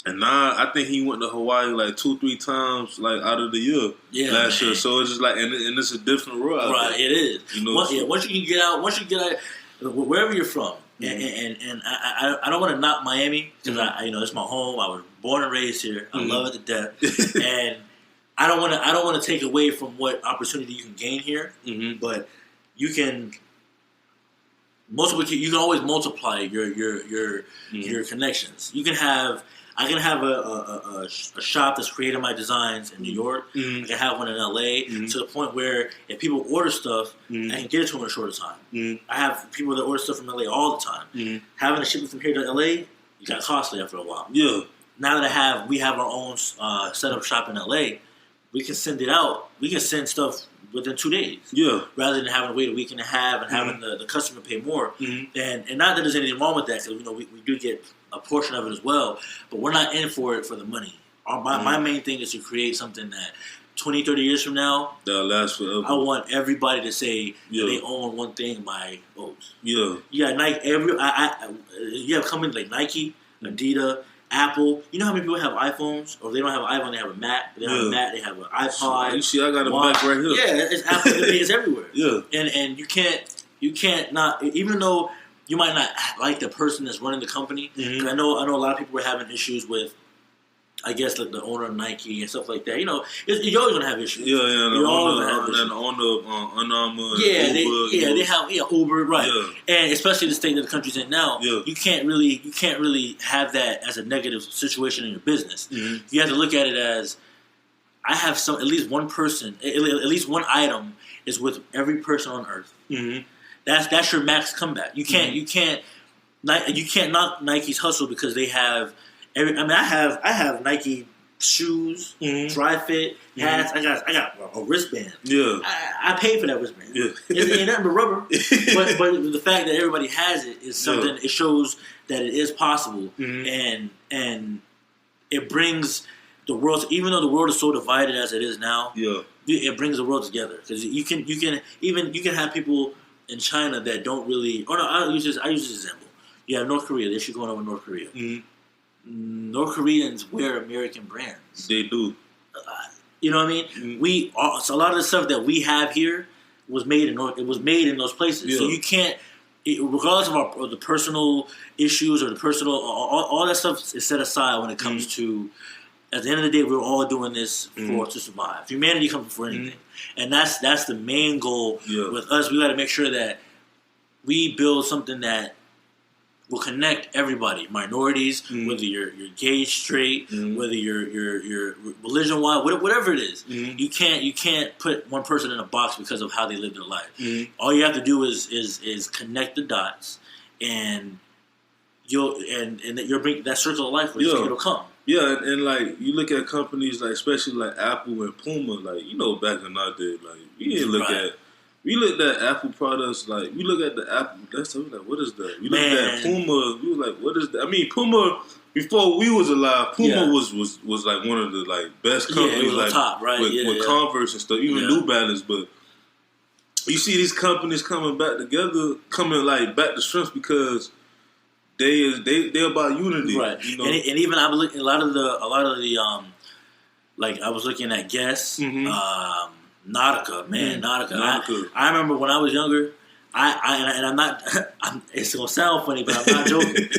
And now I think he went to Hawaii like 2-3 times, like out of the year last year. So it's just like, and it's a different world. Right, it is. You know, once you get out, wherever you're from, mm-hmm. and I don't want to knock Miami because mm-hmm. It's my home. I was born and raised here. I mm-hmm. love it to death, and I don't want to take away from what opportunity you can gain here, mm-hmm. but you can. You can always multiply your connections. I can have a shop that's creating my designs in New York. Mm-hmm. I can have one in LA mm-hmm. to the point where if people order stuff, mm-hmm. I can get it to them in a shorter time. Mm-hmm. I have people that order stuff from LA all the time. Mm-hmm. Having to ship it from here to LA, it got costly after a while. Yeah. Now that we have our own setup shop in LA, we can send it out. We can send stuff within 2 days. Yeah. Rather than having to wait a week and a half and mm-hmm. having the customer pay more. Mm-hmm. And not that there's anything wrong with that, because we do get a portion of it as well, but we're not in for it for the money. My main thing is to create something that 20, 30 years from now, that'll last forever. I want everybody to say they own one thing by OAT. Yeah. Yeah, Nike. You have companies like Nike, Adidas, Apple. You know how many people have iPhones? Or if they don't have an iPhone, they have a Mac. If they don't have a Mac, they have an iPod. You see, I got a Mac right here. Yeah, it's Apple. It's everywhere. Yeah. And you can't not, even though you might not like the person that's running the company. Mm-hmm. I know a lot of people were having issues with, I guess, like the owner of Nike and stuff like that. You're always gonna have issues. Yeah, the owner of Under Armour. They have Uber, right? Yeah. And especially the state that the country's in now, you can't really have that as a negative situation in your business. Mm-hmm. You have to look at it as, I have at least one person, at least one item is with every person on earth. Mm-hmm. That's your max comeback. You can't you can't knock Nike's hustle because they have. I have Nike shoes, mm-hmm. dry fit hats. Mm-hmm. I got a wristband. Yeah, I paid for that wristband. Yeah, it ain't nothing but rubber. but the fact that everybody has it is something. It shows that it is possible, mm-hmm. and it brings the world. Even though the world is so divided as it is now, it brings the world together, because you can have people in China that don't really. Or no, I use this example. You have North Korea. They're going over North Korea. Mm-hmm. North Koreans wear American brands. They do. You know what I mean? Mm-hmm. So a lot of the stuff that we have here was made in those places. Yeah. So you can't, regardless of the personal issues or the personal, all that stuff is set aside when it comes to. At the end of the day, we're all doing this to survive. Humanity comes before anything, and that's the main goal with us. We got to make sure that we build something that will connect everybody, minorities, whether you're gay, straight, whether you're religion wise, whatever it is. You can't put one person in a box because of how they live their life. All you have to do is connect the dots, and you'll bring that circle of life, it'll come. Yeah, and like you look at companies like, especially like Apple and Puma, like back in our day, like we looked at Apple products, like we look at the Apple. That's we like, what is that? We looked at Puma. We were like, what is that? I mean, Puma. Before we was alive, Puma was like one of the like best companies, like top, right? with Converse and stuff, even New Balance. But you see these companies coming back together, like back to strength because they're about unity, right? And even I was looking a lot of the like I was looking at Guess. Nautica, man, Nautica. I remember when I was younger. I'm not. It's gonna sound funny, but I'm not joking.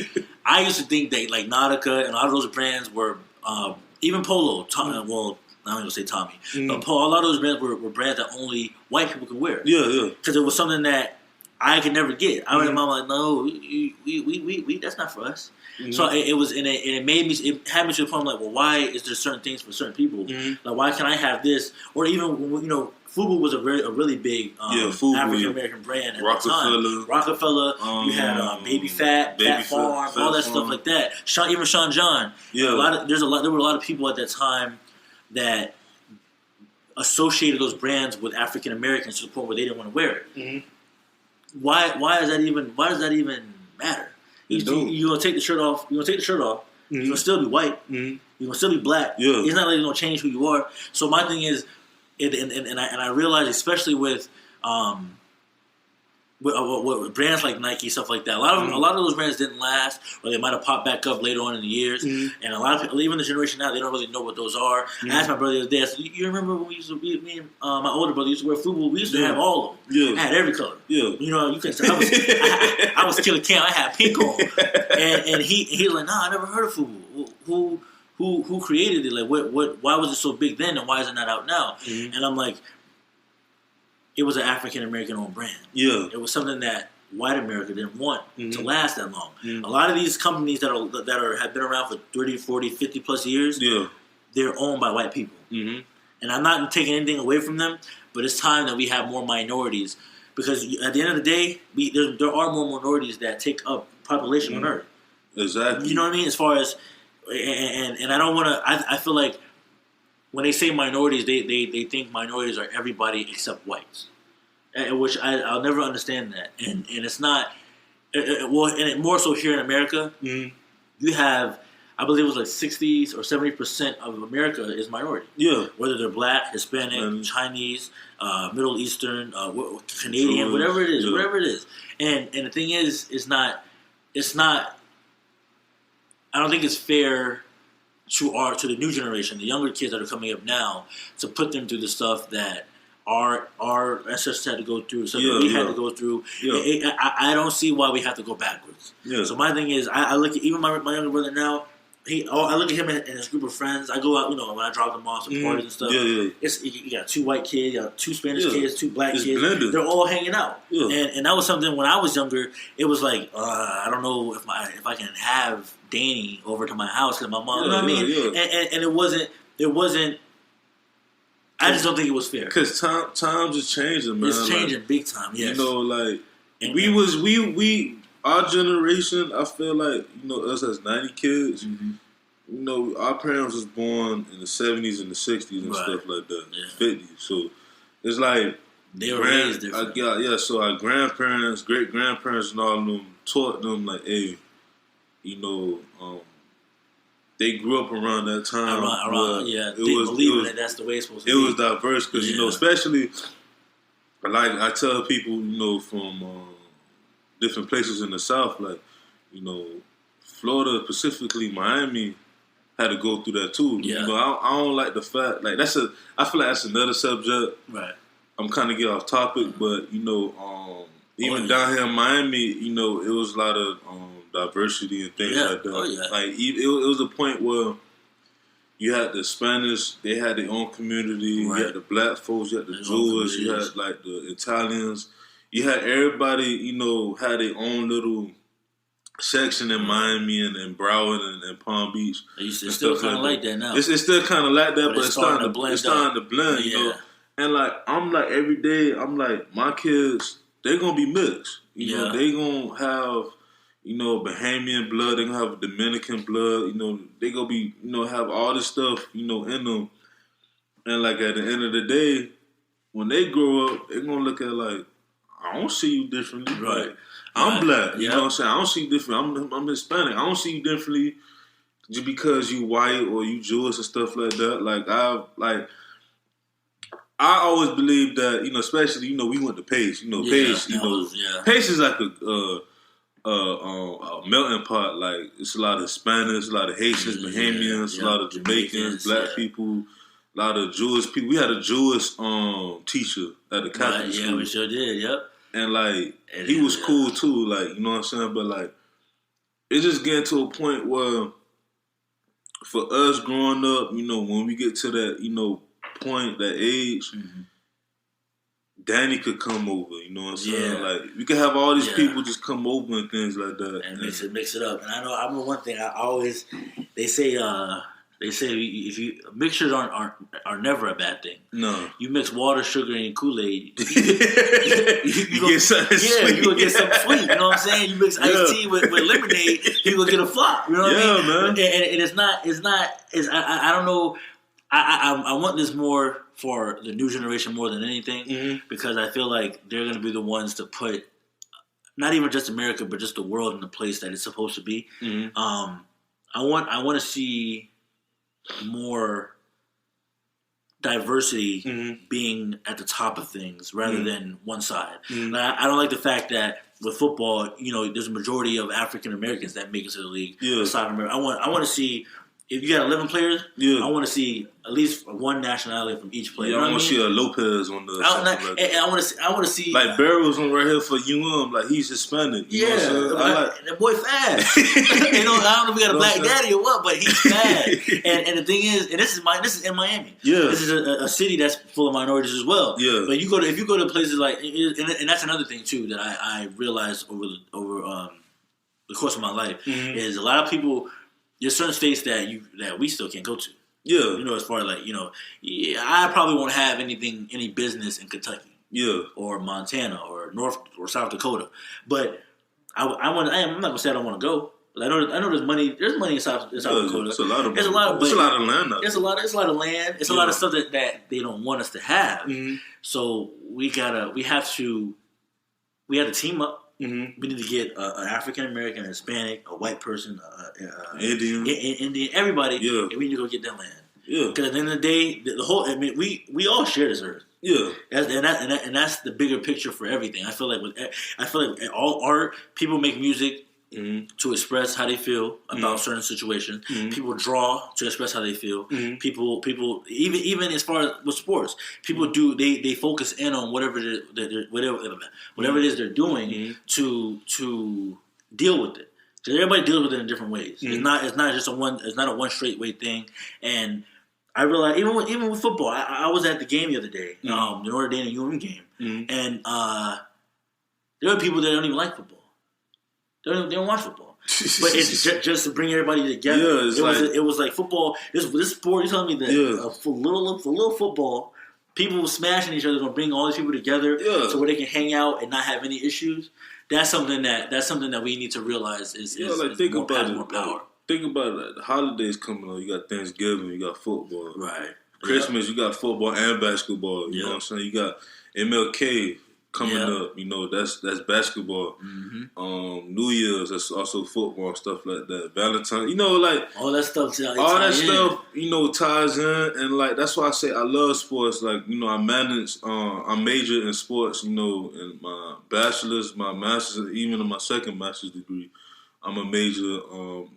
I used to think that like Nautica and a lot of those brands were even Polo. Well, I'm not gonna say Tommy, but a lot of those brands were brands that only white people could wear. Yeah. Because it was something that I could never get. I remember I'm like, no, we that's not for us. So it was, and it made me. It had me to the point like, well, why is there certain things for certain people? Like, why can I have this? Or even Fubu was a really big African American brand at the time. Rockefeller, you had Baby Fat Farm, all that stuff like that. Even Sean John. Yeah, there were a lot of people at that time that associated those brands with African Americans to the point where they didn't want to wear it. Why does that even matter? You're gonna take the shirt off. You're gonna still be white. You're gonna still be black. Yeah. It's not like it's gonna change who you are. So my thing is, and I realize, especially with brands like Nike, stuff like that. A lot of those brands didn't last, or they might have popped back up later on in the years. And a lot of people, even the generation now, they don't really know what those are. I asked my brother the other day, I said, "You remember when me and my older brother used to wear Fubu? We used to have all of them. Yeah. I had every color. Yeah. You can. I was Killer Cam. I had pink on, and he was like, "Nah, I never heard of Fubu. Who created it? Like, what? Why was it so big then, and why is it not out now?" And I'm like, it was an African American owned brand. Yeah. It was something that white America didn't want to last that long. A lot of these companies that have been around for 30, 40, 50 plus years, they're owned by white people. And I'm not taking anything away from them, but it's time that we have more minorities, because at the end of the day, there are more minorities that take up population on Earth. Exactly. You know what I mean? As far as, and I don't want to, I feel like, when they say minorities, they think minorities are everybody except whites, which I'll never understand that. And it's not. And more so here in America, you have, I believe it was like 60s or 70% of America is minority. Yeah. Whether they're black, Hispanic, Chinese, Middle Eastern, Canadian, whatever it is. And the thing is, it's not. I don't think it's fair to the new generation, the younger kids that are coming up now, to put them through the stuff that our ancestors had to go through, so that we had to go through. Yeah. I don't see why we have to go backwards. Yeah. So my thing is, I look at even my younger brother now. I look at him and his group of friends. I go out, when I drop them off to parties and stuff. You got 2 white kids, you got 2 Spanish kids, 2 black kids. Blended. They're all hanging out. Yeah. And that was something when I was younger. It was like, I don't know if I can have Danny over to my house because my mom. You know what I mean? Yeah. And it wasn't. I just don't think it was fair. Because times is changing, man. It's changing big time. Yes. Our generation, I feel like, us as 90 kids, our parents was born in the 70s and the 60s and stuff like that, 50s. So it's like they were raised different. So our grandparents, great grandparents, and all of them taught them like, hey, they grew up around that time. Believing that that's the way it's supposed to be. It was diverse because especially like I tell people, from different places in the South, like, Florida, specifically Miami, had to go through that too. Yeah. I don't like the fact, like, I feel like that's another subject. Right. I'm kind of getting off topic, but, even down here in Miami, it was a lot of diversity and things like that. Oh, yeah. Like, it was a point where you had the Spanish, they had their own community. Right. You had the black folks, you had the Jews, you had, like, the Italians. You had everybody, had their own little section in Miami and Broward and Palm Beach. It's still kind of like that now. It's still kind of like that, but it's starting to blend, And like, I'm like, every day, I'm like, my kids, they're going to be mixed. They're going to have, Bahamian blood. They're going to have Dominican blood. They're going to be, have all this stuff, in them. And like, at the end of the day, when they grow up, they're going to look at like, I don't see you differently. Right. Like, I'm black. You know what I'm saying? I don't see you different. I'm Hispanic. I don't see you differently just because you white or you Jewish and stuff like that. Like, I always believe that, especially, we went to Pace. Pace is like a melting pot. Like, it's a lot of Hispanics, a lot of Haitians, Bahamians, a lot of Jamaicans, black people. a lot of Jewish people. We had a Jewish teacher at the Catholic school. Yeah, we sure did. Yep. And like he was cool too. Like, you know what I'm saying? But like it's just getting to a point where for us growing up, you know, when we get to that, you know, point, that age, Danny could come over, you know what I'm saying? Like, we could have all these people just come over and things like that. And mix it up. And I know one thing I always, they say if you mixtures are never a bad thing. No. You mix water, sugar, and Kool-Aid. you get something sweet. You gonna get something sweet. You know what I'm saying? You mix iced tea with lemonade, you gonna get a flop. You know what I mean? Man. And it's not. I don't know. I want this more for the new generation more than anything because I feel like they're going to be the ones to put not even just America but just the world in the place that it's supposed to be. I want to see more diversity being at the top of things rather than one side. I don't like the fact that with football, you know, there's a majority of African Americans that make it to the league. Aside from America, I want to see. If you got 11 players, I want to see at least one nationality from each player. Yeah, I want to see a Lopez on the. I want to see like Barrow's on right here for like he's Hispanic. You know what I'm saying? That boy fast. You know, I don't know if we got a black daddy or what, but he's fast. and the thing is, and this is in Miami. This is a city that's full of minorities as well. But if you go to places like, and that's another thing too that I realized over the course of my life is a lot of people. There's certain states that we still can't go to. You know, as far as like, you know, I probably won't have any business in Kentucky. Or Montana or North or South Dakota. But I'm not gonna say I don't want to go. I know there's money. There's money in South Dakota. It's a lot of land. It's a lot of land. It's a lot of stuff that they don't want us to have. So we have to team up. We need to get an African American, Hispanic, a white person, Indian, everybody. And we need to go get that land. Because at the end of the day, the whole. I mean, we all share this earth. And that's the bigger picture for everything. I feel like in all art, people make music to express how they feel about certain situations. People draw to express how they feel. People even as far as with sports, people do they focus in on whatever it is they're doing to deal with it. Because everybody deals with it in different ways. It's not a one straight way thing. And I realized even with football, I was at the game the other day, the Notre Dame and UM game, and there are people that don't even like football. They don't watch football, but it's just to bring everybody together. It was like football. This sport. You telling me that for little football, people smashing each other gonna bring all these people together, so where they can hang out and not have any issues. That's something that we need to realize is think more about more power. Think about it. The holidays coming on. You got Thanksgiving. You got football. Right. Christmas. You got football and basketball. You know what I'm saying. You got MLK coming up. You know that's basketball. New Year's, that's also football and stuff like that. Valentine. You know, like all that stuff. Stuff. You know, ties in, and like that's why I say I love sports. Like, you know, I majored in sports. You know, in my bachelor's, my master's, even in my second master's degree. I'm a major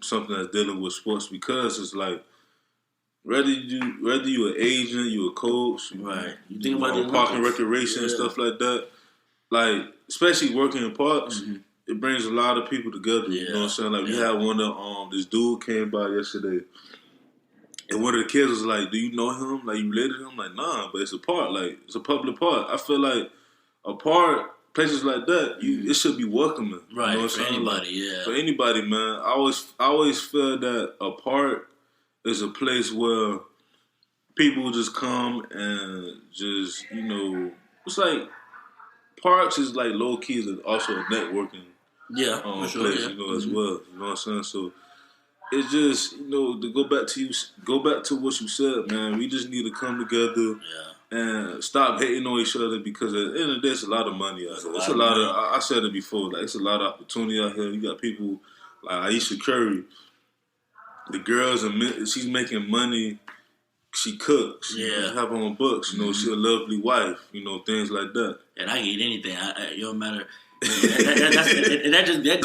something that's dealing with sports because it's like whether you an agent, you a coach, right? You think about park and recreation and stuff like that. Like especially working in parks, it brings a lot of people together. You know what I'm saying? Like we had one of this dude came by yesterday, and one of the kids was like, "Do you know him? Like you related to him?" Like, nah, but it's a park. Like it's a public park. I feel like a park. Places like that, it should be welcoming, right? You know for anybody, for anybody, man. I always feel that a park is a place where people just come and just, you know, it's like parks is like low key is also a networking, place, you know, as well. You know what I'm saying? So it's just, you know, to go back to what you said, man. We just need to come together. And stop hating on each other because at the end of the day, it's a lot of money out here. It's a lot of I said it before, like it's a lot of opportunity out here. You got people like Aisha Curry. The girls, she's making money. She cooks. She have her own books. You know, she's a lovely wife. You know, things like that. And I can eat anything. It don't matter. That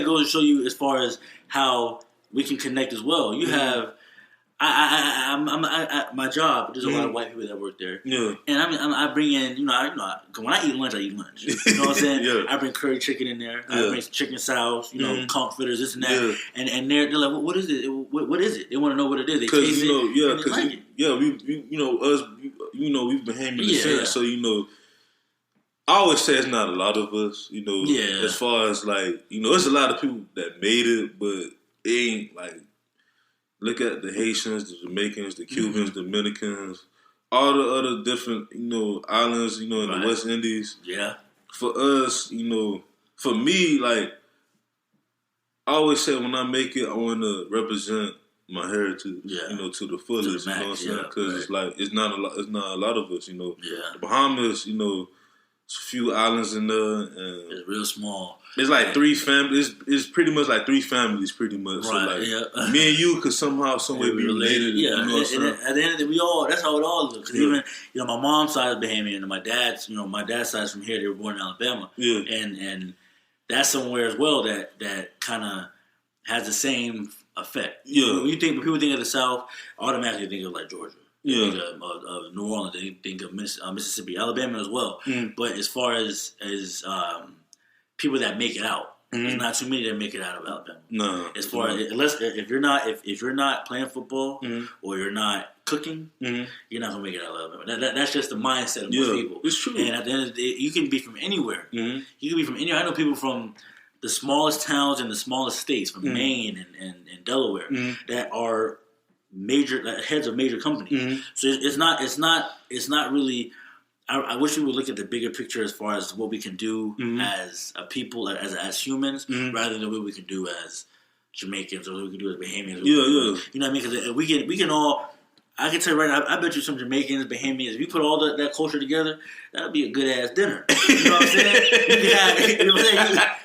goes to show you as far as how we can connect as well. You have my job. There's a lot of white people that work there. Yeah. And I bring in, when I eat lunch, I eat lunch. You know what I'm saying? Yeah. I bring curry chicken in there. I bring chicken sauce. Comforters, this and that. Yeah. And they're like, well, what is it? What is it? They want to know what it is. They taste it. We've been hanging since. So I always say it's not a lot of us. As far as it's a lot of people that made it, but it ain't like. Look at the Haitians, the Jamaicans, the Cubans, Dominicans, all the other different, islands, in the West Indies. Yeah. For us, for me, I always say when I make it, I want to represent my heritage, to the fullest, you know what I'm saying? Because it's not a lot of us, The Bahamas, it's a few islands in there, and it's real small. It's like 3 families. It's pretty much like 3 families, pretty much. Right. So me and you could somehow, some way be related. Yeah. And at the end of the day, that's how it all looks. Even my mom's side is Bahamian, and my dad's side is from here. They were born in Alabama. Yeah. And that's somewhere as well that kind of has the same effect. Yeah. When people think of the South, automatically think of like Georgia. Yeah. Think of New Orleans. They think of Mississippi, Alabama as well. But as far as people that make it out, there's not too many that make it out of Alabama. No. As far as if you're not playing football or you're not cooking, you're not gonna make it out of Alabama. That's just the mindset of most people. It's true. And at the end of the day, you can be from anywhere. You can be from anywhere. I know people from the smallest towns and the smallest states, from Maine and Delaware, that are heads of major companies. So it's not really. I wish we would look at the bigger picture as far as what we can do as a people, as humans, rather than what we can do as Jamaicans or what we can do as Bahamians. Yeah. You know what I mean? Because we can all. I can tell you right now, I bet you some Jamaicans, Bahamians, if you put all that culture together, that'd be a good ass dinner. You know what I'm saying?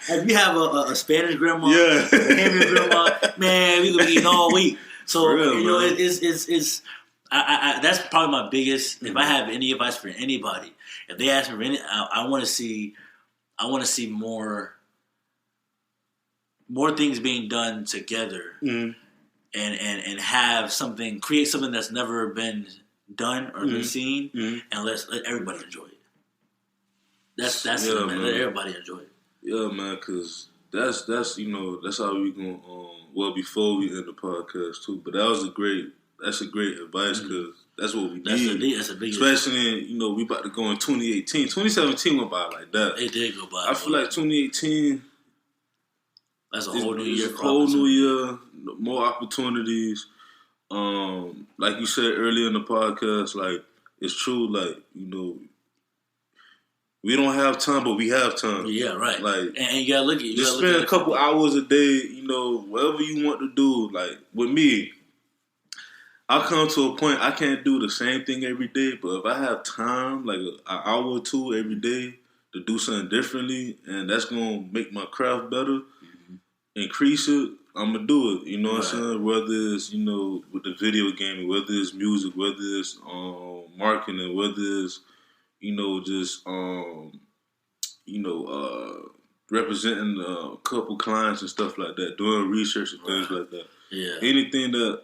If you have a Spanish grandma, a Bahamian grandma, man, we could be eating all week. So real, it's that's probably my biggest. If I have any advice for anybody, if they ask me for any, I want to see more things being done together, and create something that's never been done or been seen, and let everybody enjoy it. That's it, man. Let everybody enjoy it. Yeah, man, because that's how we gonna before we end the podcast too. But that's a great advice because that's what we need. That's a big especially in, we about to go in 2018. 2017 went by like that. It did go by. I feel like 2018. That's a whole new year. Whole new year, more opportunities. Like you said earlier in the podcast, like it's true. Like we don't have time, but we have time. Yeah, right. Like, and you gotta look at just spend a couple hours a day. Whatever you want to do. Like with me, I come to a point I can't do the same thing every day. But if I have time, like an hour or two every day to do something differently, and that's gonna make my craft better, increase it, I'm gonna do it. You know what I'm saying? Whether it's with the video gaming, whether it's music, whether it's marketing, whether it's just representing a couple clients and stuff like that, doing research and things like that. Yeah. Anything that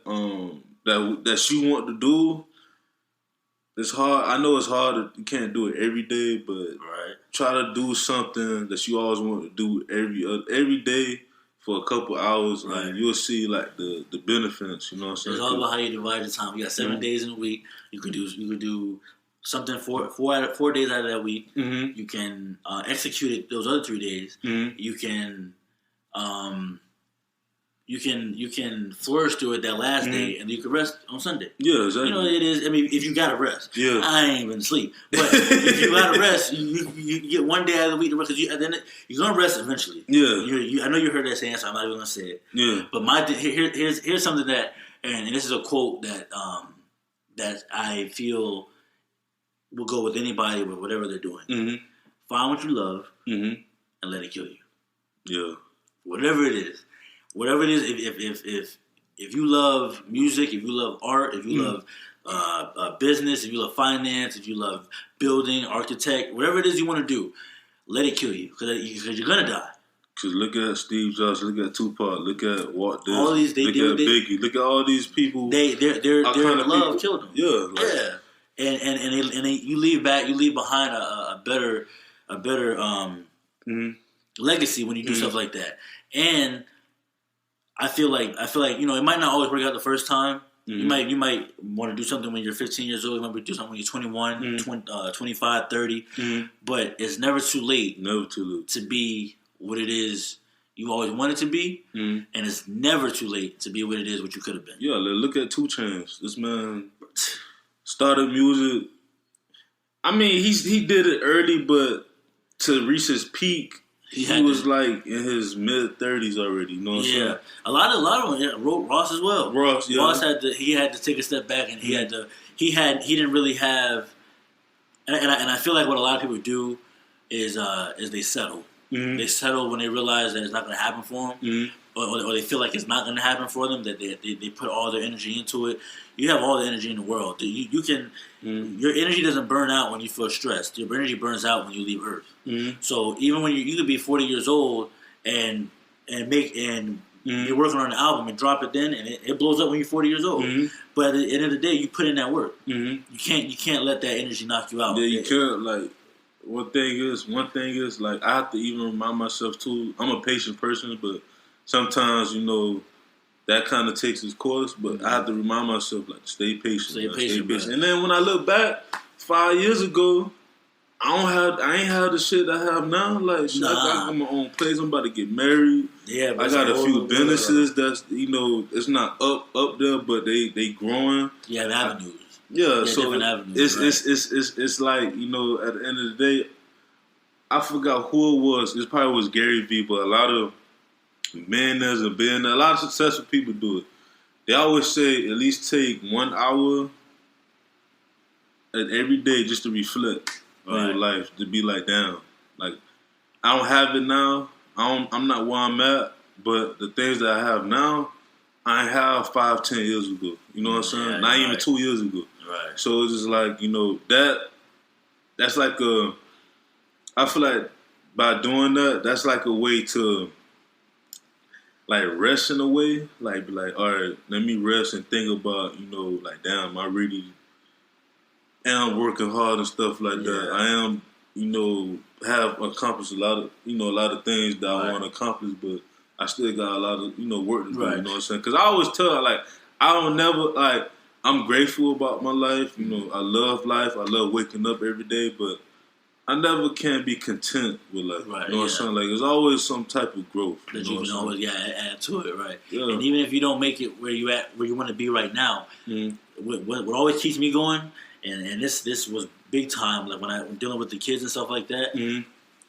you want to do, it's hard. I know it's hard. You can't do it every day, but try to do something that you always want to do every day for a couple hours, and you'll see like the benefits. You know what I'm saying? It's all about how you divide the time. You got 7 days in a week. You could do something 4 days out of that week. You can execute it those other 3 days. You can you can flourish through it that last day, and you can rest on Sunday. Yeah, exactly. It is. I mean, if you gotta rest, I ain't even sleep. But if you gotta rest, you get 1 day out of the week to rest because you're gonna rest eventually. Yeah. I know you heard that saying, so I'm not even gonna say it. Yeah. But here's something that, and this is a quote that I feel will go with anybody with whatever they're doing. Find what you love and let it kill you. Yeah. Whatever it is, if you love music, if you love art, if you love business, if you love finance, if you love building, architect, whatever it is you want to do, let it kill you because you're gonna die. Cause look at Steve Jobs, look at Tupac, look at Walt Disney, all these look at Biggie, look at all these people. Their love killed them. Yeah, and you leave behind a better legacy when you do stuff like that. And I feel like it might not always work out the first time. You might want to do something when you're 15 years old. You might do something when you're 21, 25, 30. But it's never too late. Never too late to be what it is you always wanted to be, and it's never too late to be what it is what you could have been. Yeah, look at 2 Chainz. This man started music. I mean, he did it early, but to reach his peak, he was like in his mid-30s already. You know what I'm saying? A lot of them. Yeah, Ross as well. Ross had to take a step back, and he didn't really have. And I feel like what a lot of people do is they settle. They settle when they realize that it's not going to happen for them, or they feel like it's not going to happen for them. That they put all their energy into it. You have all the energy in the world. You can. Your energy doesn't burn out when you feel stressed. Your energy burns out when you leave Earth. So even when you could be 40 years old and you're working on an album and drop it then, and it blows up when you're 40 years old. But at the end of the day, you put in that work. You can't let that energy knock you out. Yeah, you can't like. One thing is, like, I have to even remind myself, too, I'm a patient person, but sometimes, that kind of takes its course, but I have to remind myself, like, stay patient. Stay patient. And then when I look back, 5 years ago, I ain't have the shit I have now. Like, I got my own place. I'm about to get married. Yeah, I got a few businesses that's, it's not up there, but they growing. Yeah, the avenues. Yeah, so it's like, at the end of the day, I forgot who it was. It probably was Gary Vee, but a lot of millionaires and billionaires, a lot of successful people do it. They always say at least take 1 hour every day just to reflect on your life, to be like, damn, like, I don't have it now. I'm not where I'm at, but the things that I have now, I ain't have 5-10 years ago. You know what I'm saying? Not even 2 years ago. Right. So it's just like, that's like I feel like by doing that, that's like a way to, like, rest in a way. Like, be like, all right, let me rest and think about, like, damn, I really am working hard and stuff like that. I am, have accomplished a lot of things that I want to accomplish, but I still got a lot of, work to do, you know what I'm saying? Because I always tell her, like, I don't never, like, I'm grateful about my life. I love life. I love waking up every day, but I never can be content with life. Right, you know what I'm saying? Like, there's always some type of growth. That you can always add to it, right? Yeah. And even if you don't make it where you want to be right now, what always keeps me going, and this was big time, like when I'm dealing with the kids and stuff like that,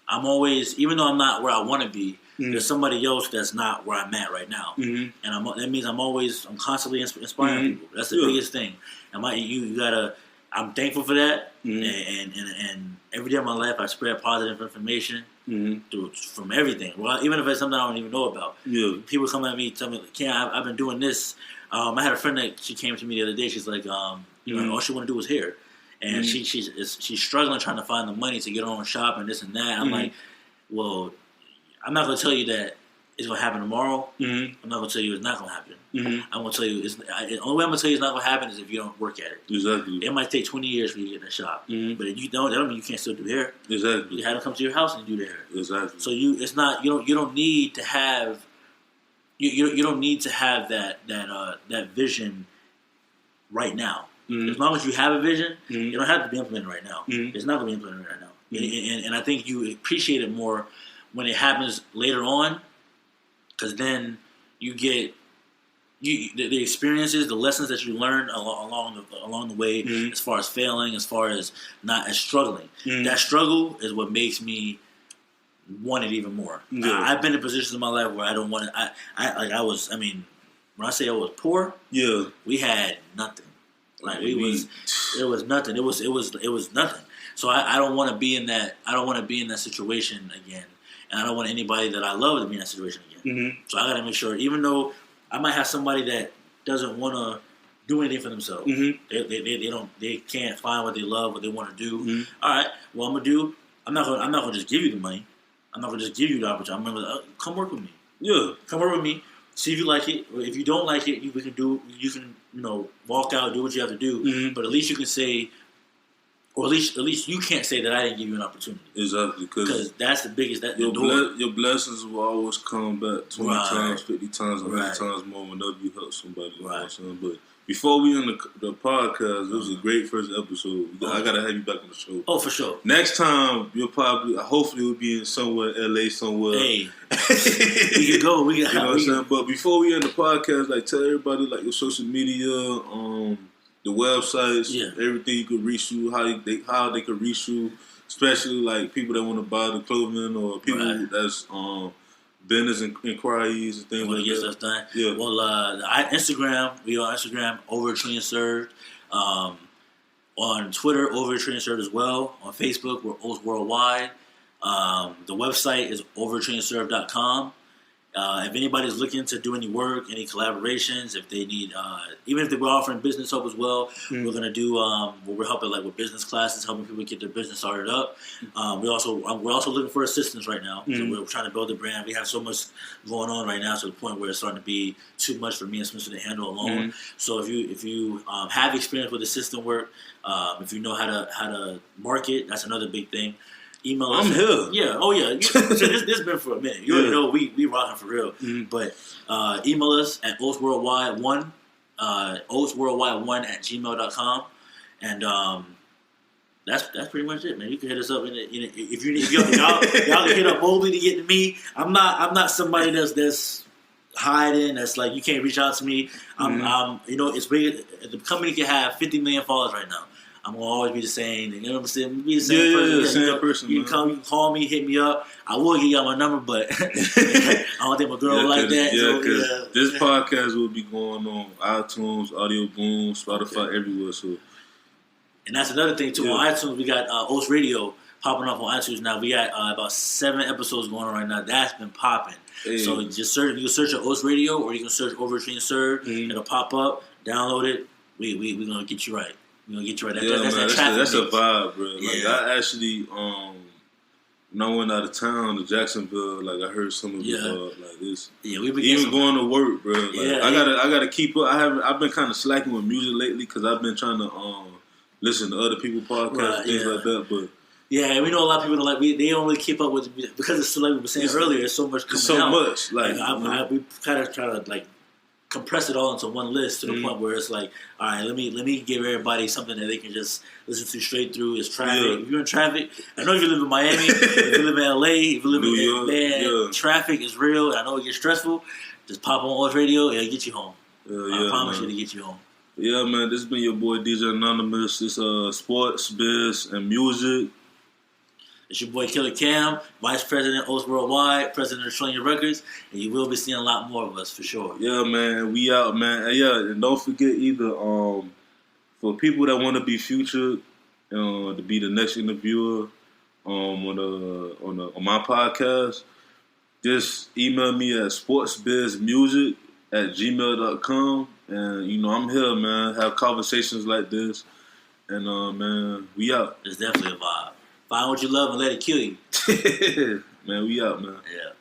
I'm always, even though I'm not where I want to be, there's somebody else that's not where I'm at right now, and that means I'm constantly inspiring people. That's the biggest thing. I'm thankful for that, and every day of my life I spread positive information from everything. Well, even if it's something I don't even know about. Yeah. People come at me, tell me, "Ken, I've been doing this." I had a friend that she came to me the other day. She's like, all she want to do is hair. And she's struggling trying to find the money to get her own shop and this and that. I'm like, well, I'm not going to tell you that it's going to happen tomorrow. I'm not going to tell you it's not going to happen. I'm going to tell you, the only way I'm going to tell you it's not going to happen is if you don't work at it. Exactly. It might take 20 years for you to get in a shop. But if you don't, that don't mean you can't still do hair. Exactly. You have to come to your house and do the hair. Exactly. So you don't need to have you don't need to have that vision right now. As long as you have a vision, you don't have to be implemented right now. It's not going to be implemented right now. And I think you appreciate it more when it happens later on, because then you get the experiences, the lessons that you learn along the way, as far as failing, as far as not as struggling. That struggle is what makes me want it even more. I've been in positions in my life where I don't want it. When I say I was poor, we had nothing. Like it was nothing. It was nothing. So I don't want to be in that. I don't want to be in that situation again, and I don't want anybody that I love to be in that situation again. So I got to make sure, even though I might have somebody that doesn't want to do anything for themselves, they can't find what they love, what they want to do. All right, well I'm not gonna just give you the money. I'm not gonna just give you the opportunity. I'm gonna come work with me. Yeah, come work with me. See if you like it. If you don't like it, you can walk out, do what you have to do. Mm-hmm. But at least you can say, or at least you can't say that I didn't give you an opportunity. Exactly, because that's the biggest. Your blessings will always come back 20 times, 50 times, 100 times more whenever you help somebody. You know what I'm saying? But before we end the podcast, it was a great first episode. I gotta have you back on the show. Oh, for sure. Next time hopefully we'll be in somewhere, LA somewhere. Hey, we can go. You know what I'm saying? But before we end the podcast, like tell everybody like your social media, the websites, everything you could reach you, how they could reach you, especially like people that want to buy the clothing or people that's business inquiries and things like that. Stuff done. Yeah. Well, Instagram, we on Instagram, Overatrillionserved. On Twitter, Overatrillionserved as well. On Facebook, we're OAT Worldwide. The website is overatrillionserved.com. If anybody's looking to do any work, any collaborations, if they need, even if we're offering business help as well, we're gonna do. We're helping like with business classes, helping people get their business started up. We're also looking for assistance right now. So we're trying to build a brand. We have so much going on right now to the point where it's starting to be too much for me and Spencer to handle alone. So if you have experience with assistant work, if you know how to market, that's another big thing. Email us. I'm here. Yeah. Oh, yeah. So this been for a minute. You already know we rocking for real. But email us at oatsworldwide1, oatsworldwide1@gmail.com. And that's pretty much it, man. You can hit us up. If y'all can hit up boldly to get to me. I'm not somebody that's hiding. That's like you can't reach out to me. It's big. The company can have 50 million followers right now. I'm gonna always be the same. You know what I'm saying? Be the same person. The same person. You can call me, hit me up. I will give y'all my number, but I don't think my girl will like that. Yeah, this podcast will be going on iTunes, Audio Boom, Spotify, everywhere. So, and that's another thing too. On iTunes, we got OAT Radio popping up on iTunes now. We got about 7 episodes going on right now. That's been popping. Hey. So just search. You can search at OAT Radio, or you can search Overatrillionserved. It'll pop up. Download it. We gonna get you right. We're gonna get you right. That's a vibe, bro. Like I actually, when I went out of town to Jacksonville, like I heard some of the like this. Yeah, we been even going to work, bro. Like, I gotta keep up. I've been kind of slacking with music lately because I've been trying to listen to other people's podcasts and things like that. But yeah, we know a lot of people they don't really keep up with because it's like we were saying earlier. There's so much coming out. Much. Like we kind of try to like compress it all into one list to the point where it's like, all right, let me give everybody something that they can just listen to straight through. It's traffic. Yeah. If you're in traffic, I know if you live in Miami, if you live in LA, if you live in New York, traffic is real. I know it gets stressful. Just pop on OAT Radio, it'll get you home. I promise you to get you home. Yeah, man, this has been your boy DJ Anonymous. It's sports, biz, and music. It's your boy Killer Cam, Vice President OAT Worldwide, President of Trillion Records, and you will be seeing a lot more of us for sure. Yeah, man, we out, man. And don't forget either for people that want to be featured, to be the next interviewer on my podcast, just email me at sportsbizmusic@gmail.com, and I'm here, man. Have conversations like this, and man, we out. It's definitely a vibe. Find what you love and let it kill you. Man, we out, man. Yeah.